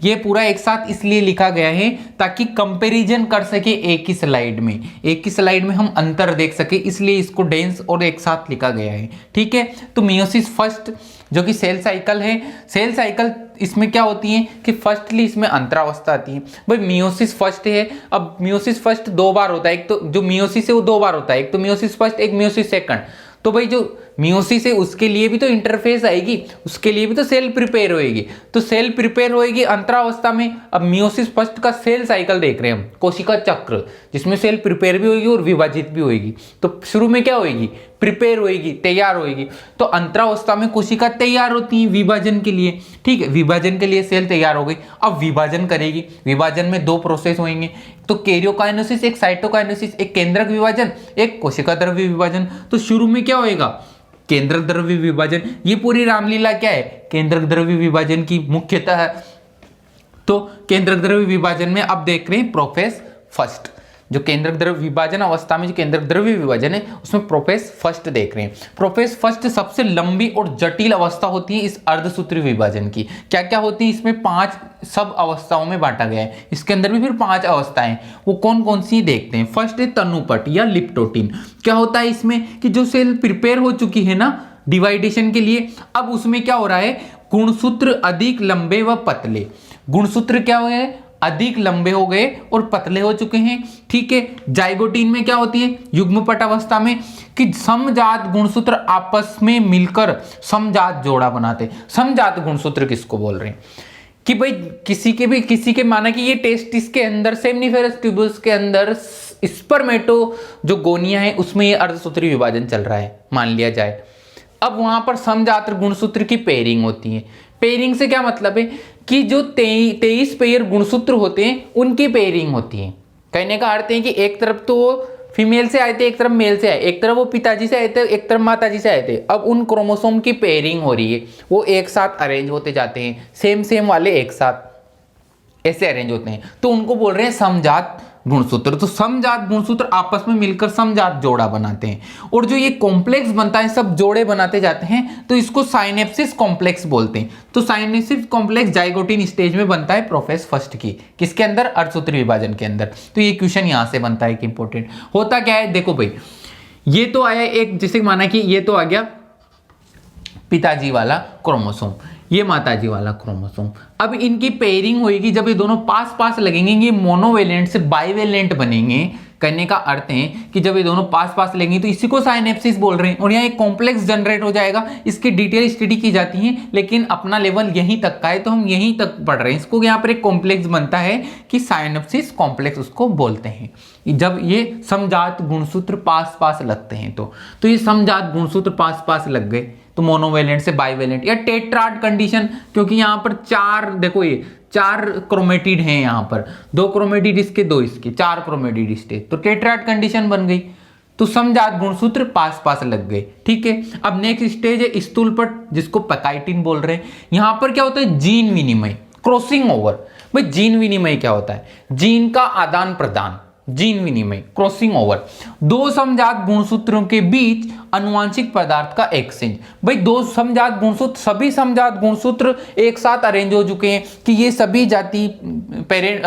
ये पूरा एक साथ इसलिए लिखा गया है ताकि कंपैरिजन कर सके एक ही स्लाइड में, एक ही स्लाइड में हम अंतर देख सके, इसलिए इसको डेंस और एक साथ लिखा गया है। ठीक है। तो मियोसिस फर्स्ट जो कि सेल साइकिल है, सेल साइकिल इसमें क्या होती है कि फर्स्टली इसमें अंतरावस्था आती है। भाई मियोसिस फर्स्ट है, अब मियोसिस फर्स्ट 2 बार होता है, एक तो जो मियोसिस है वो 2 बार होता है, एक तो मियोसिस फर्स्ट, एक मियोसिस सेकंड। तो भाई जो मियोसिस है उसके लिए भी तो इंटरफेस आएगी, उसके लिए भी तो सेल प्रिपेयर होएगी। तो सेल प्रिपेयर होएगी अंतरावस्था में। अब मियोसिस फर्स्ट का सेल साइकिल देख रहे हैं हम, कोशिका चक्र, जिसमें सेल प्रिपेयर भी होगी और विभाजित भी होगी। तो शुरू में क्या होएगी? प्रिपेयर होएगी, तैयार होएगी। तो अंतरावस्था में कोशिका तैयार होती है विभाजन के लिए। ठीक है, विभाजन के लिए सेल तैयार हो गई, अब विभाजन करेगी। विभाजन में 2 प्रोसेस होंगे, तो कैरियोकाइनेसिस, एक साइटोकाइनेसिस, एक केंद्रक विभाजन, एक कोशिका द्रव्य विभाजन। तो शुरू में क्या होएगा? केंद्रक द्रव्य विभाजन। ये पूरी रामलीला क्या है? केंद्रक द्रव्य विभाजन की मुख्यतः है। तो केंद्रक द्रव्य विभाजन में अब देख रहे हैं प्रोफेस फर्स्ट। जो केंद्रक द्रव्य विभाजन अवस्था में जो केंद्रक द्रव्य विभाजन है उसमें प्रोफेस फर्स्ट देख रहे हैं। प्रोफेस फर्स्ट सबसे लंबी और जटिल अवस्था होती है इस अर्धसूत्री विभाजन की। क्या क्या होती है इसमें? 5 सब अवस्थाओं में बांटा गया है। इसके अंदर भी फिर 5 अवस्थाएं, वो कौन कौन सी देखते हैं। फर्स्ट है तनुपट या लिप्टोटिन। क्या होता है इसमें कि जो सेल प्रिपेयर हो चुकी है ना डिवाइडेशन के लिए, अब उसमें क्या हो रहा है? गुणसूत्र अधिक लंबे व पतले। गुणसूत्र क्या हो गए? अधिक लंबे हो गए और पतले हो चुके हैं। ठीक है। जाइगोटीन में क्या होती है? युग्मपट अवस्था में कि समजात गुणसूत्र आपस में मिलकर समजात जोड़ा बनाते। समजात गुणसूत्र किसको बोल रहे हैं? कि भाई किसी के माना कि ये टेस्टिस के अंदर, सेमनीफेरस ट्यूबुल्स के अंदर स्पर्मेटो जो गोनिया है उसमें ये अर्धसूत्री विभाजन चल रहा है, मान लिया जाए। अब वहां पर समजात गुणसूत्र की पेयरिंग होती है। पेयरिंग से क्या मतलब है कि जो 23 पेयर गुणसूत्र होते हैं उनकी पेयरिंग होती है। कहने का अर्थ है कि एक तरफ तो फीमेल से आए थे, एक तरफ मेल से आए, एक तरफ वो पिताजी से आए थे, एक तरफ माताजी से आए थे। अब उन क्रोमोसोम की पेयरिंग हो रही है, वो एक साथ अरेंज होते जाते हैं, सेम वाले एक साथ। ऐसे अरेंज होते हैं, तो उनको बोल रहे हैं समजात गुणसूत्र। तो समजात गुणसूत्र आपस में मिलकर समजात जोड़ा बनाते हैं, और जो ये कॉम्प्लेक्स बनता है सब जोड़े बनाते जाते हैं, तो इसको साइनेप्सिस कॉम्प्लेक्स बोलते हैं। तो साइनेप्सिस कॉम्प्लेक्स जाइगोटिन स्टेज में बनता है प्रोफेज फर्स्ट की, किसके अंदर, अर्धसूत्र विभाजन के अंदर। तो ये क्वेश्चन यहां से बनता है कि इंपॉर्टेंट होता क्या है। देखो भाई, ये तो आया एक, जैसे माना कि ये तो आ गया पिताजी वाला क्रोमोसोम, ये माताजी वाला क्रोमोसोम। अब इनकी पेयरिंग होगी जब ये दोनों पास पास लगेंगे, ये मोनोवेलेंट से बाइवेलेंट बनेंगे। कहने का अर्थ है कि जब ये दोनों पास पास लगेंगे तो इसी को साइनेप्सिस बोल रहे हैं, और यहाँ एक कॉम्प्लेक्स जनरेट हो जाएगा। इसकी डिटेल स्टडी की जाती है, लेकिन अपना लेवल यहीं तक का है तो हम यहीं तक पढ़ रहे हैं। इसको यहाँ पर एक कॉम्प्लेक्स बनता है कि साइनेप्सिस कॉम्प्लेक्स उसको बोलते हैं, जब ये समजात गुणसूत्र पास पास लगते हैं। तो ये समजात गुणसूत्र पास पास लग गए तो मोनोवेलेंट से बाइवेलेंट, या टेट्राड कंडीशन, क्योंकि यहां पर चार, देखो ये 4 क्रोमेटिड हैं, यहां पर 2 क्रोमेटिड इसके 2 इसके 4 क्रोमेटिड स्टेज, तो टेट्राड कंडीशन बन गई। तो समजात गुणसूत्र पास पास लग गए, ठीक है। अब नेक्स्ट स्टेज है स्थूलपट, जिसको पैकाइटिन बोल रहे हैं। यहां पर क्या होता है, जीन विनिमय, क्रॉसिंग ओवर। भाई जीन विनिमय क्या होता है, जीन का आदान प्रदान, जीन विनिमय, क्रॉसिंग ओवर, 2 समजात गुणसूत्रों के बीच अनुवांशिक पदार्थ का एक्सचेंज। भाई 2 समजात गुणसूत्र, सभी समजात गुणसूत्र एक साथ अरेंज हो चुके हैं कि ये सभी जाति पेरेंट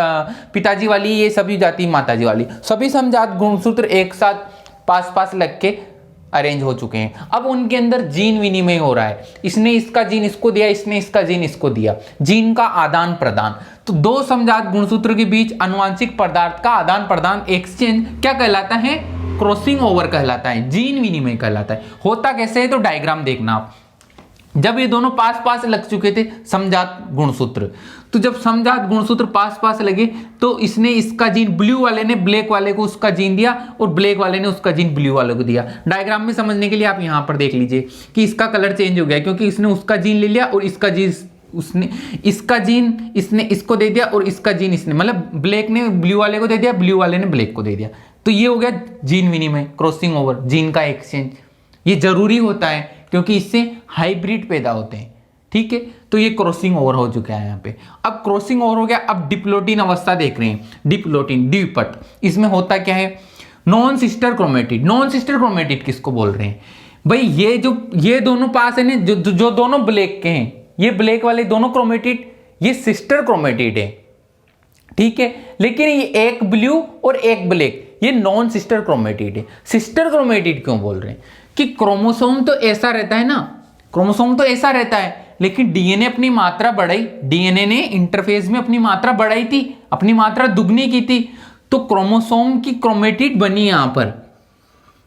पिताजी वाली, ये सभी जाति माताजी वाली, सभी समजात गुणसूत्र एक साथ पास पास लग के अरेंज हो चुके हैं। अब उनके अंदर जीन विनिमय हो रहा है, इसने इसका जीन इसको दिया, इसने इसका जीन इसको दिया, जीन का आदान प्रदान। तो 2 समजात गुणसूत्र के बीच अनुवांशिक पदार्थ का आदान प्रदान, एक्सचेंज, क्या कहलाता है, क्रॉसिंग ओवर कहलाता है, जीन विनिमय कहलाता है। होता कैसे है, तो डायग्राम देखना आप। जब ये दोनों पास पास लग चुके थे समजात गुणसूत्र, तो जब समजात गुणसूत्र पास पास लगे तो इसने इसका जीन, ब्लू वाले ने ब्लैक वाले को उसका जीन दिया, और ब्लैक वाले ने उसका जीन ब्लू वाले को दिया। डायग्राम में समझने के लिए आप यहां पर देख लीजिए कि इसका कलर चेंज हो गया, क्योंकि इसने उसका जीन ले लिया और इसका जीन उसने, इसका जीन इसने इसको दे दिया, और इसका जीन इसने, मतलब ब्लैक ने ब्लू वाले को दे दिया, ब्लू वाले ने ब्लैक को दे दिया। तो ये हो गया जीन विनिमय, क्रॉसिंग ओवर, जीन का एक्सचेंज। ये जरूरी होता है क्योंकि इससे हाइब्रिड पैदा होते हैं, ठीक है। तो ये क्रॉसिंग ओवर हो चुका है यहाँ पे। अब क्रॉसिंग ओवर हो गया, अब डिप्लोटिन अवस्था देख रहे हैं, डिप्लोटिन, द्विपट। इसमें होता क्या है, non sister chromatid. Non sister chromatid किसको बोल रहे हैं भाई, ये दोनों पास है ना, जो दोनों ब्लैक के हैं, ये ब्लैक वाले दोनों क्रोमेटिड, ये सिस्टर क्रोमेटिड है, ठीक है। लेकिन ये एक ब्लू और एक ब्लैक, ये नॉन सिस्टर क्रोमेटिड है। सिस्टर क्रोमेटिड क्यों बोल रहे हैं कि क्रोमोसोम तो ऐसा रहता है ना, क्रोमोसोम तो ऐसा रहता है, लेकिन डीएनए अपनी मात्रा बढ़ाई, डीएनए ने इंटरफेस में अपनी मात्रा बढ़ाई थी, अपनी मात्रा दुगनी की थी, तो क्रोमोसोम की क्रोमेटिड बनी यहां पर।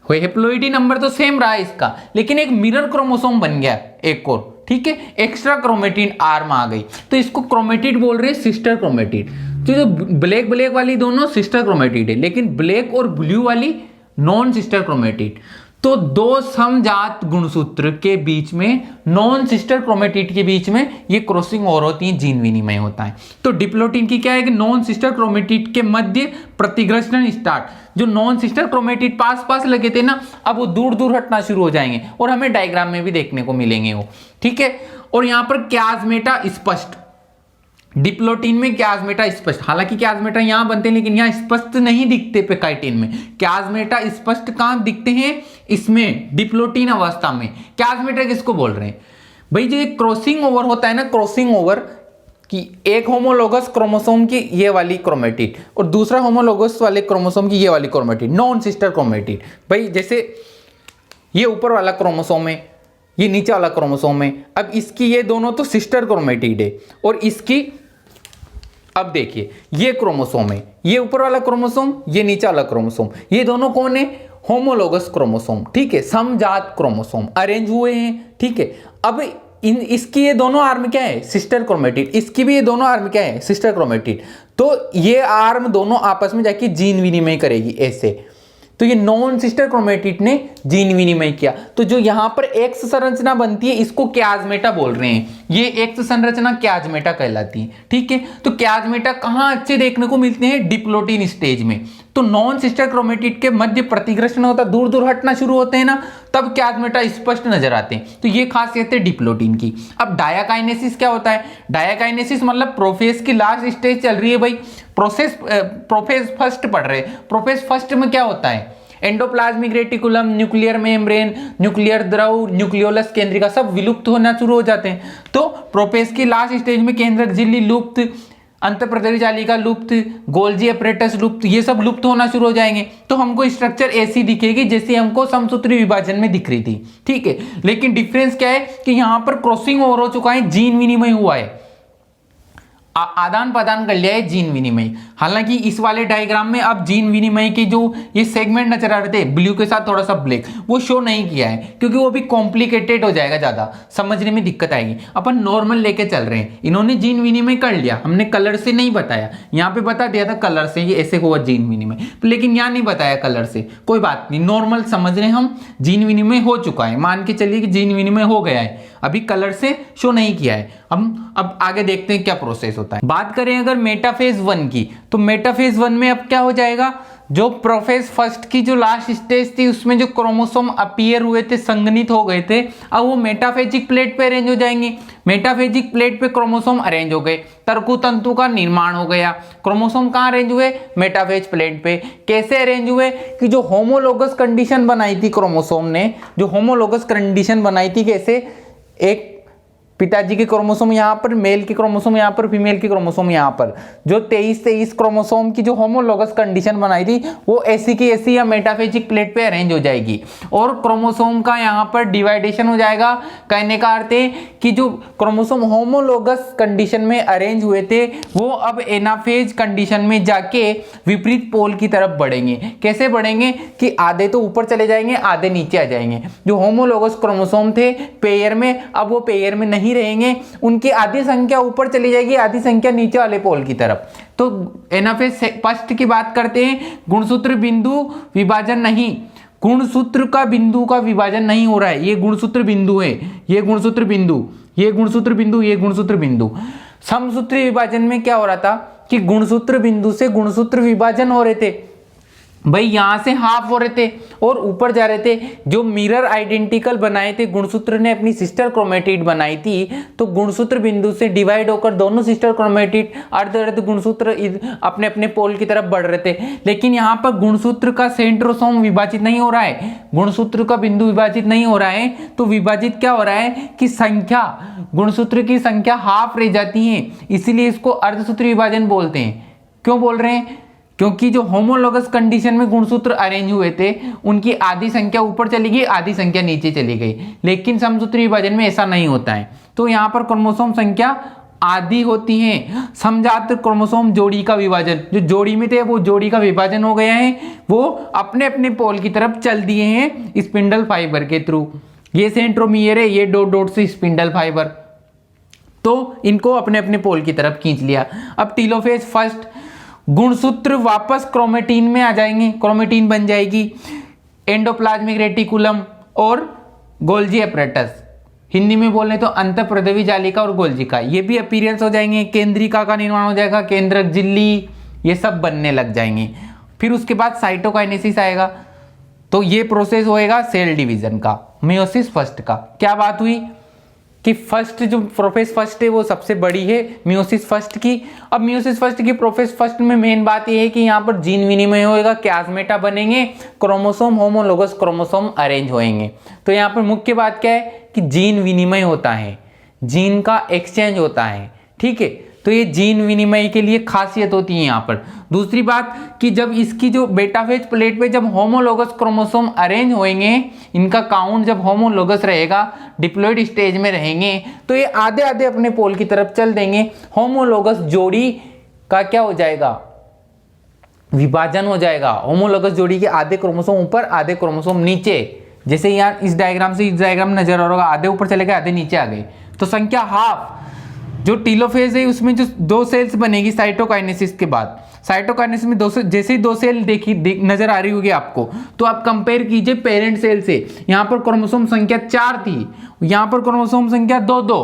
हेप्लोइडी नंबर तो सेम रहा इसका, लेकिन एक मिरर क्रोमोसोम बन गया एक और, ठीक है, एक्स्ट्रा क्रोमेटिड आर्म आ गई, तो इसको क्रोमेटिड बोल रहे हैं, सिस्टर क्रोमेटिड। तो जो ब्लैक वाली दोनों सिस्टर क्रोमेटिड है, लेकिन ब्लैक और ब्लू वाली नॉन सिस्टर क्रोमेटिड। तो 2 समजात गुणसूत्र के बीच में, नॉन सिस्टर क्रोमेटिड के बीच में ये क्रॉसिंग ओवर होती है, जीन विनिमय होता है। तो डिप्लोटिन की क्या है कि नॉन सिस्टर क्रोमेटिड के मध्य प्रतिग्रसन स्टार्ट। जो नॉन सिस्टर क्रोमेटिड पास पास लगे थे ना, अब वो दूर दूर हटना शुरू हो जाएंगे, और हमें डायग्राम में भी देखने को मिलेंगे वो, ठीक है। और यहां पर क्याजमेटा स्पष्ट, डिप्लोटिन में क्याजमेटा स्पष्ट, हालांकि क्याजमेटा यहां बनते हैं लेकिन यहां स्पष्ट नहीं दिखते पैकाइटिन में। क्याजमेटा स्पष्ट कहां दिखते हैं, इसमें डिप्लोटिन अवस्था में। क्याजमेटा किसको बोल रहे हैं भाई, जो क्रॉसिंग ओवर होता है ना, क्रॉसिंग ओवर कि एक होमोलोगस क्रोमोसोम की ये वाली क्रोमेटिड और दूसरा होमोलोगस वाले क्रोमोसोम की ये वाली क्रोमेटिड, नॉन सिस्टर क्रोमेटिड। भाई जैसे ये ऊपर वाला क्रोमोसोम है, ये नीचे वाला क्रोमोसोम है, अब इसकी ये दोनों तो सिस्टर क्रोमेटिड है, और इसकी, अब देखिए ये क्रोमोसोम है, ये ऊपर वाला क्रोमोसोम, ये नीचे वाला क्रोमोसोम, ये दोनों कौन है, होमोलोगस क्रोमोसोम, ठीक है, समजात क्रोमोसोम अरेंज हुए हैं, ठीक है। अब इसकी ये दोनों आर्म क्या है, सिस्टर क्रोमेटिड, इसकी भी ये दोनों आर्म क्या है, सिस्टर क्रोमेटिड। तो ये आर्म दोनों आपस में जाके जीन विनिमय करेगी ऐसे। तो ये नॉन सिस्टर क्रोमेटिड ने जीन विनिमय किया। तो जो यहां पर एक्स संरचना बनती है, इसको क्याजमेटा बोल रहे हैं, ये एक्स संरचना क्याजमेटा कहलाती है, ठीक है। तो क्याजमेटा कहां अच्छे देखने को मिलते हैं, डिप्लोटिन स्टेज में। तो तो नॉन सिस्टर क्रोमेटिड के मध्य प्रतिकृष्ण होता, दूर दूर हटना शुरू होते हैं ना, तब क्यास्मेटा स्पष्ट नजर आते हैं। तो ये खासियत है डिप्लोटीन की। अब डायाकाइनेसिस क्या होता है? डायाकाइनेसिस मतलब प्रोफेज की लास्ट स्टेज चल रही है भाई, प्रोफेज फर्स्ट पढ़ रहे। प्रोफेज फर्स्ट में क्या होता है? Endoplasmic reticulum, nuclear membrane, nuclear द्रव, न्यूक्लियोलस केंद्रिका सब विलुप्त होना शुरू हो जाते हैं। तो प्रोफेज की लास्ट स्टेज में केंद्रक झिल्ली लुप्त, अंतःप्रदवी जालिका लुप्त, गोल्जी अपरेटस लुप्त, ये सब लुप्त होना शुरू हो जाएंगे। तो हमको स्ट्रक्चर ऐसी दिखेगी जैसे हमको समसूत्री विभाजन में दिख रही थी, ठीक है। लेकिन डिफरेंस क्या है कि यहां पर क्रॉसिंग ओवर हो चुका है, जीन विनिमय हुआ है, आदान प्रदान कर लिया है जीन विनिमय। हालांकि इस वाले डायग्राम में अब जीन विनिमय के जो ये सेगमेंट नजर आ रहे थे ब्लू के साथ थोड़ा सा ब्लैक, वो शो नहीं किया है क्योंकि वो भी कॉम्प्लिकेटेड हो जाएगा, ज्यादा समझने में दिक्कत आएगी। अपन नॉर्मल लेके चल रहे हैं। इन्होंने जीन विनिमय कर लिया, हमने कलर से नहीं बताया, यहाँ पे बता दिया था कलर से ये ऐसे हुआ जीन विनिमय, लेकिन यहाँ नहीं बताया कलर से। कोई बात नहीं, नॉर्मल समझ रहे हैं हम, जीन विनिमय हो चुका है, मान के चलिए कि जीन विनिमय हो गया है, अभी कलर से शो नहीं किया है। हम अब आगे देखते हैं क्या प्रोसेस होता है। बात करें अगर मेटाफेज 1 की, तो मेटाफेज 1 में अब क्या हो जाएगा? जो प्रोफेज फर्स्ट की जो लास्ट स्टेज थी उसमें जो क्रोमोसोम अपीयर हुए थे, संघनित हो गए थे, अब वो मेटाफेजिक प्लेट पे अरेंज हो जाएंगे। मेटाफेजिक प्लेट पे क्रोमोसोम अरेंज हो गए, तर्कु तंतु का निर्माण हो गया। क्रोमोसोम कहाँ अरेंज हुए? मेटाफेज प्लेट पे। कैसे अरेंज हुए? कि जो होमोलोगस कंडीशन बनाई थी क्रोमोसोम ने, जो होमोलोगस कंडीशन बनाई थी, कैसे? एक पिताजी के क्रोमोसोम यहाँ पर, मेल के क्रोमोसोम यहाँ पर, फीमेल के क्रोमोसोम यहाँ पर, जो 23 क्रोमोसोम की जो होमोलोगस कंडीशन बनाई थी वो ऐसी की ऐसी या मेटाफेजिक प्लेट पे अरेंज हो जाएगी और क्रोमोसोम का यहाँ पर डिवाइडेशन हो जाएगा। कहने का अर्थ है कि जो क्रोमोसोम होमोलोगस कंडीशन में अरेंज हुए थे वो अब एनाफेज कंडीशन में जाके विपरीत पोल की तरफ बढ़ेंगे। कैसे बढ़ेंगे? कि आधे तो ऊपर चले जाएंगे, आधे नीचे आ जाएंगे। जो होमोलोगस क्रोमोसोम थे पेयर में, अब वो पेयर में नहीं रहेंगे, उनकी आधी संख्या ऊपर चली जाएगी, आधी संख्या नीचे वाले पोल की तरफ। तो एनाफेज फर्स्ट की बात करते हैं, गुणसूत्र बिंदु विभाजन नहीं, गुणसूत्र का बिंदु का विभाजन नहीं हो रहा है, ये गुणसूत्र बिंदु है, ये गुणसूत्र बिंदु, ये गुणसूत्र बिंदु, ये गुणसूत्र बिंदु। समसूत्री विभाजन में क्या हो रहा था कि गुणसूत्र बिंदु से गुणसूत्र विभाजन हो रहे थे भाई, यहां से हाफ हो रहे थे और ऊपर जा रहे थे। जो मिरर आइडेंटिकल बनाए थे, गुणसूत्र ने अपनी सिस्टर क्रोमेटिड बनाई थी, तो गुणसूत्र बिंदु से डिवाइड होकर दोनों सिस्टर क्रोमेटिड अर्ध अर्ध गुणसूत्र अपने अपने पोल की तरफ बढ़ रहे थे। लेकिन यहाँ पर गुणसूत्र का सेंट्रोसोम विभाजित नहीं हो रहा है, गुणसूत्र का बिंदु विभाजित नहीं हो रहा है, तो विभाजित क्या हो रहा है कि संख्या, गुणसूत्र की संख्या हाफ रह जाती है, इसीलिए इसको अर्धसूत्री विभाजन बोलते हैं। क्यों बोल रहे हैं? क्योंकि जो होमोलोगस कंडीशन में गुणसूत्र अरेंज हुए थे उनकी आधी संख्या ऊपर चली गई, आधी संख्या नीचे चली गई, लेकिन समसूत्री विभाजन में ऐसा नहीं होता है। तो यहाँ पर क्रोमोसोम संख्या आधी होती है। समजात क्रोमोसोम जोड़ी का विभाजन, जो जोड़ी में थे वो जोड़ी का विभाजन हो गया है, वो अपने अपने पोल की तरफ चल दिए हैं स्पिंडल फाइबर के थ्रू। ये सेंट्रोमियर है, ये डॉट डॉट से स्पिंडल फाइबर, तो इनको अपने अपने पोल की तरफ खींच लिया। अब टेलोफेज फर्स्ट, गुणसूत्र वापस क्रोमेटिन में आ जाएंगे, क्रोमेटिन बन जाएगी, एंडोप्लाज्मिक रेटिकुलम और गोल्जी अपरेटस, हिंदी में बोले तो अंतःप्रदवी जालिका और गोल्जिका, ये भी अपीयरेंस हो जाएंगे। केंद्रिका का निर्माण हो जाएगा, केंद्रक झिल्ली, ये सब बनने लग जाएंगे। फिर उसके बाद साइटोकाइनेसिस आएगा, तो ये प्रोसेस होएगा सेल डिवीजन का, मियोसिस फर्स्ट का। क्या बात हुई कि फर्स्ट जो प्रोफेज फर्स्ट है वो सबसे बड़ी है मियोसिस फर्स्ट की। अब मियोसिस फर्स्ट की प्रोफेज फर्स्ट में मेन बात ये है कि यहाँ पर जीन विनिमय होएगा, क्यास्मेटा बनेंगे, क्रोमोसोम होमोलोगस क्रोमोसोम अरेंज होएंगे। तो यहाँ पर मुख्य बात क्या है कि जीन विनिमय होता है, जीन का एक्सचेंज होता है, ठीक है। तो ये जीन विनिमय के लिए खासियत होती है यहाँ पर। दूसरी बात कि जब इसकी जो बेटाफेज प्लेट पे जब होमोलोगस क्रोमोसोम अरेंज होंगे, इनका काउंट जब होमोलोगस रहेगा, डिप्लॉइड स्टेज में रहेंगे, तो ये आधे आधे अपने पोल की तरफ चल देंगे। होमोलोगस जोड़ी का क्या हो जाएगा? विभाजन हो जाएगा। होमोलोगस जोड़ी के आधे क्रोमोसोम ऊपर, आधे क्रोमोसोम नीचे, जैसे यहाँ इस डायग्राम से इस डायग्राम नजर आ रहा होगा, आधे ऊपर चले गए, आधे नीचे आ गए, तो संख्या हाफ। जो टेलोफेज है उसमें जो दो सेल्स बनेगी साइटोकाइनेसिस के बाद, साइटोकाइनेसिस में जैसे ही दो सेल नजर आ रही होगी आपको, तो आप कंपेयर कीजिए पेरेंट सेल से। यहाँ पर क्रोमोसोम संख्या 4 थी, यहाँ पर क्रोमोसोम संख्या 2,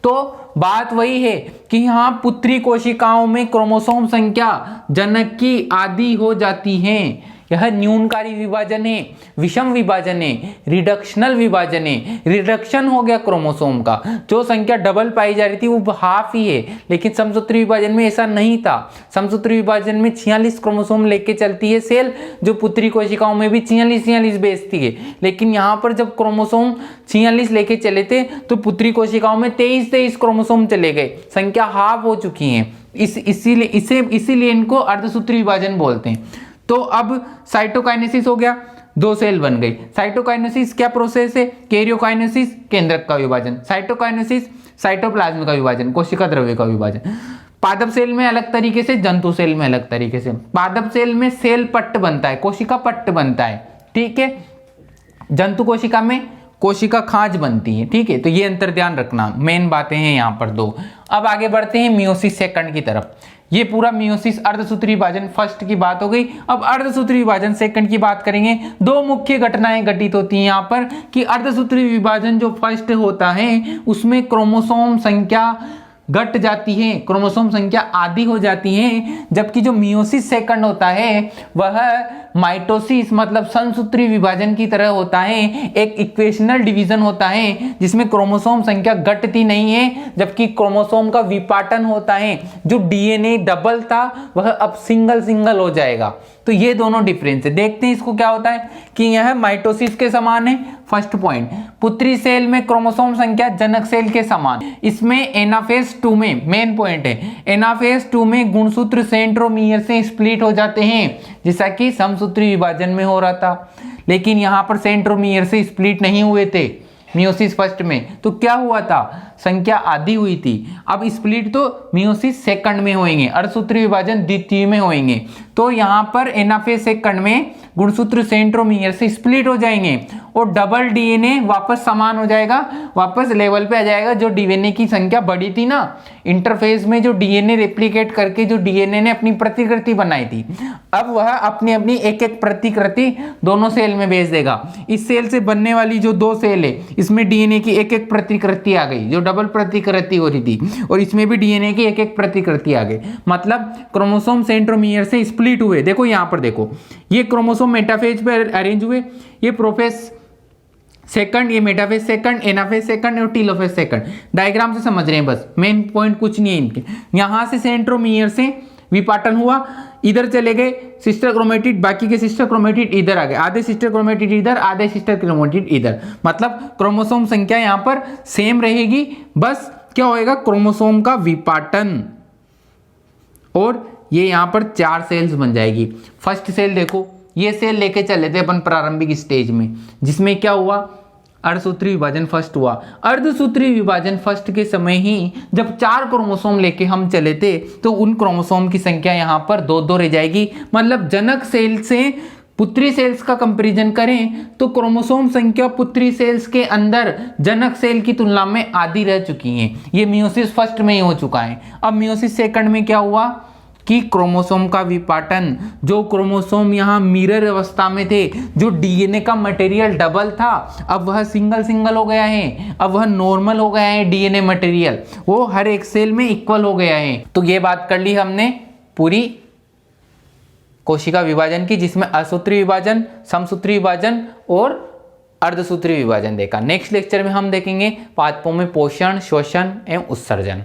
तो बात वही है कि यहाँ पुत्री कोशिकाओं में क्रोमोसोम संख्या जनक की आधी हो जाती है। यह न्यूनकारी विभाजन है, विषम विभाजन है, रिडक्शनल विभाजन है। रिडक्शन हो गया क्रोमोसोम का, जो संख्या डबल पाई जा रही थी वो हाफ ही है, लेकिन समसूत्री विभाजन में ऐसा नहीं था। समसूत्री विभाजन में 46 क्रोमोसोम लेके चलती है सेल, जो पुत्री कोशिकाओं में भी 46 भेजती है। लेकिन यहाँ पर जब क्रोमोसोम 46 लेके चले थे तो पुत्री कोशिकाओं में 23 क्रोमोसोम चले गए, संख्या हाफ हो चुकी है। इसीलिए इनको अर्धसूत्री विभाजन बोलते हैं। तो अब साइटोकाइनेसिस हो गया, 2 सेल बन गई। साइटोकाइनेसिस क्या प्रोसेस है? कैरियोकाइनेसिस केंद्रक का विभाजन, साइटोकाइनेसिस साइटोप्लाज्म का विभाजन, कोशिका द्रव्य का विभाजन। पादप सेल में अलग तरीके से, जंतु सेल में अलग तरीके से। पादप सेल में सेल पट्ट बनता है, कोशिका पट्ट बनता है, ठीक है। जंतु कोशिका में कोशिका खांच बनती है, ठीक है। तो ये अंतर ध्यान रखना, मेन बातें हैं यहाँ पर 2। अब आगे बढ़ते हैं मियोसिस सेकंड की तरफ। ये पूरा मियोसिस अर्धसूत्री विभाजन फर्स्ट की बात हो गई। अब अर्धसूत्री विभाजन सेकंड की बात करेंगे। 2 मुख्य घटनाएं घटित होती हैं यहाँ पर कि अर्धसूत्री विभाजन जो फर्स्ट होता है उसमें क्रोमोसोम संख्या घट जाती है, क्रोमोसोम संख्या आधी हो जाती है। जबकि जो मियोसिस सेकंड होता है वह माइटोसिस मतलब संसूत्री विभाजन की तरह होता है, एक इक्वेशनल डिवीजन होता है जिसमें क्रोमोसोम संख्या घटती नहीं है, जबकि क्रोमोसोम का विपाटन होता है। जो डीएनए डबल था वह अब सिंगल हो जाएगा। तो ये दोनों डिफरेंस है। देखते हैं इसको क्या होता है कि यह माइटोसिस के समान है। फर्स्ट पॉइंट, पुत्री सेल में क्रोमोसोम संख्या जनक सेल के समान। इसमें एनाफेज 2 में मेन पॉइंट है, एनाफेज 2 में गुणसूत्र सेंट्रोमियर से स्प्लिट हो जाते हैं, जैसा कि समसूत्री विभाजन में हो रहा था। लेकिन यहां पर सेंट्रोमियर से स्प्लिट नहीं हुए थे मियोसिस फर्स्ट में। तो क्या हुआ था? संख्या आधी हुई थी। अब स्प्लिट तो मियोसिस सेकंड में होंगे, अर्धसूत्री विभाजन द्वितीय में होंगे। तो यहाँ पर एनाफेज सेकंड में गुणसूत्र सेंट्रोमियर से स्प्लिट हो जाएंगे और डबल डीएनए वापस समान हो जाएगा, वापस लेवल पे आ जाएगा। जो डीएनए की संख्या बढ़ी थी ना इंटरफेज में, जो डीएनए रेप्लिकेट करके जो डीएनए ने अपनी प्रतिकृति बनाई थी, अब वह अपनी अपनी एक प्रतिकृति दोनों सेल में भेज देगा। इस सेल से बनने वाली जो 2 सेल है इसमें डीएनए की एक प्रतिकृति आ गई, जो डबल प्रतिकृति हो रही थी, और इसमें भी डीएनए की एक प्रतिकृति आ गई। मतलब क्रोमोसोम सेंट्रोमियर से स्प्लिट हुए। देखो यहाँ पर देखो, ये क्रोमोसोम मेटाफेज पे अरेंज हुए, ये प्रोफेज सेकंड, ये मेटाफेज सेकंड, एनाफेज सेकंड और टीलोफेज सेकंड। डायग्राम से समझ रहे हैं बस, मेन पॉइंट कुछ नहीं है इनके। यहां से सेंट्रोमियर से विपाटन हुआ, इधर चले गए सिस्टर क्रोमेटिड, बाकी के सिस्टर क्रोमेटिड इधर आ गए, आधे सिस्टर क्रोमेटिड इधर, आधे सिस्टर क्रोमेटिड इधर। मतलब क्रोमोसोम संख्या यहां पर सेम रहेगी, बस क्या होएगा? क्रोमोसोम का विपाटन। और ये यहां पर 4 सेल्स बन जाएगी। फर्स्ट सेल देखो, ये सेल लेके चले थे अपन प्रारंभिक स्टेज में, जिसमें क्या हुआ? अर्धसूत्री विभाजन फर्स्ट हुआ। अर्धसूत्री विभाजन फर्स्ट के समय ही जब 4 क्रोमोसोम लेके हम चले थे तो उन क्रोमोसोम की संख्या यहाँ पर 2 रह जाएगी। मतलब जनक सेल से पुत्री सेल्स का कंपैरिजन करें तो क्रोमोसोम संख्या पुत्री सेल्स के अंदर जनक सेल की तुलना में आधी रह चुकी है। ये मियोसिस फर्स्ट में ही हो चुका है। अब मियोसिस सेकंड में क्या हुआ कि क्रोमोसोम का विपाटन, जो क्रोमोसोम यहाँ मिरर अवस्था में थे, जो डीएनए का मटेरियल डबल था, अब वह सिंगल हो गया है, अब वह नॉर्मल हो गया है। डीएनए मटेरियल वो हर एक सेल में इक्वल हो गया है। तो ये बात कर ली हमने पूरी कोशिका विभाजन की, जिसमें असूत्री विभाजन, समसूत्री विभाजन और अर्धसूत्री विभाजन देखा। नेक्स्ट लेक्चर में हम देखेंगे पादपों में पोषण, श्वसन एवं उत्सर्जन।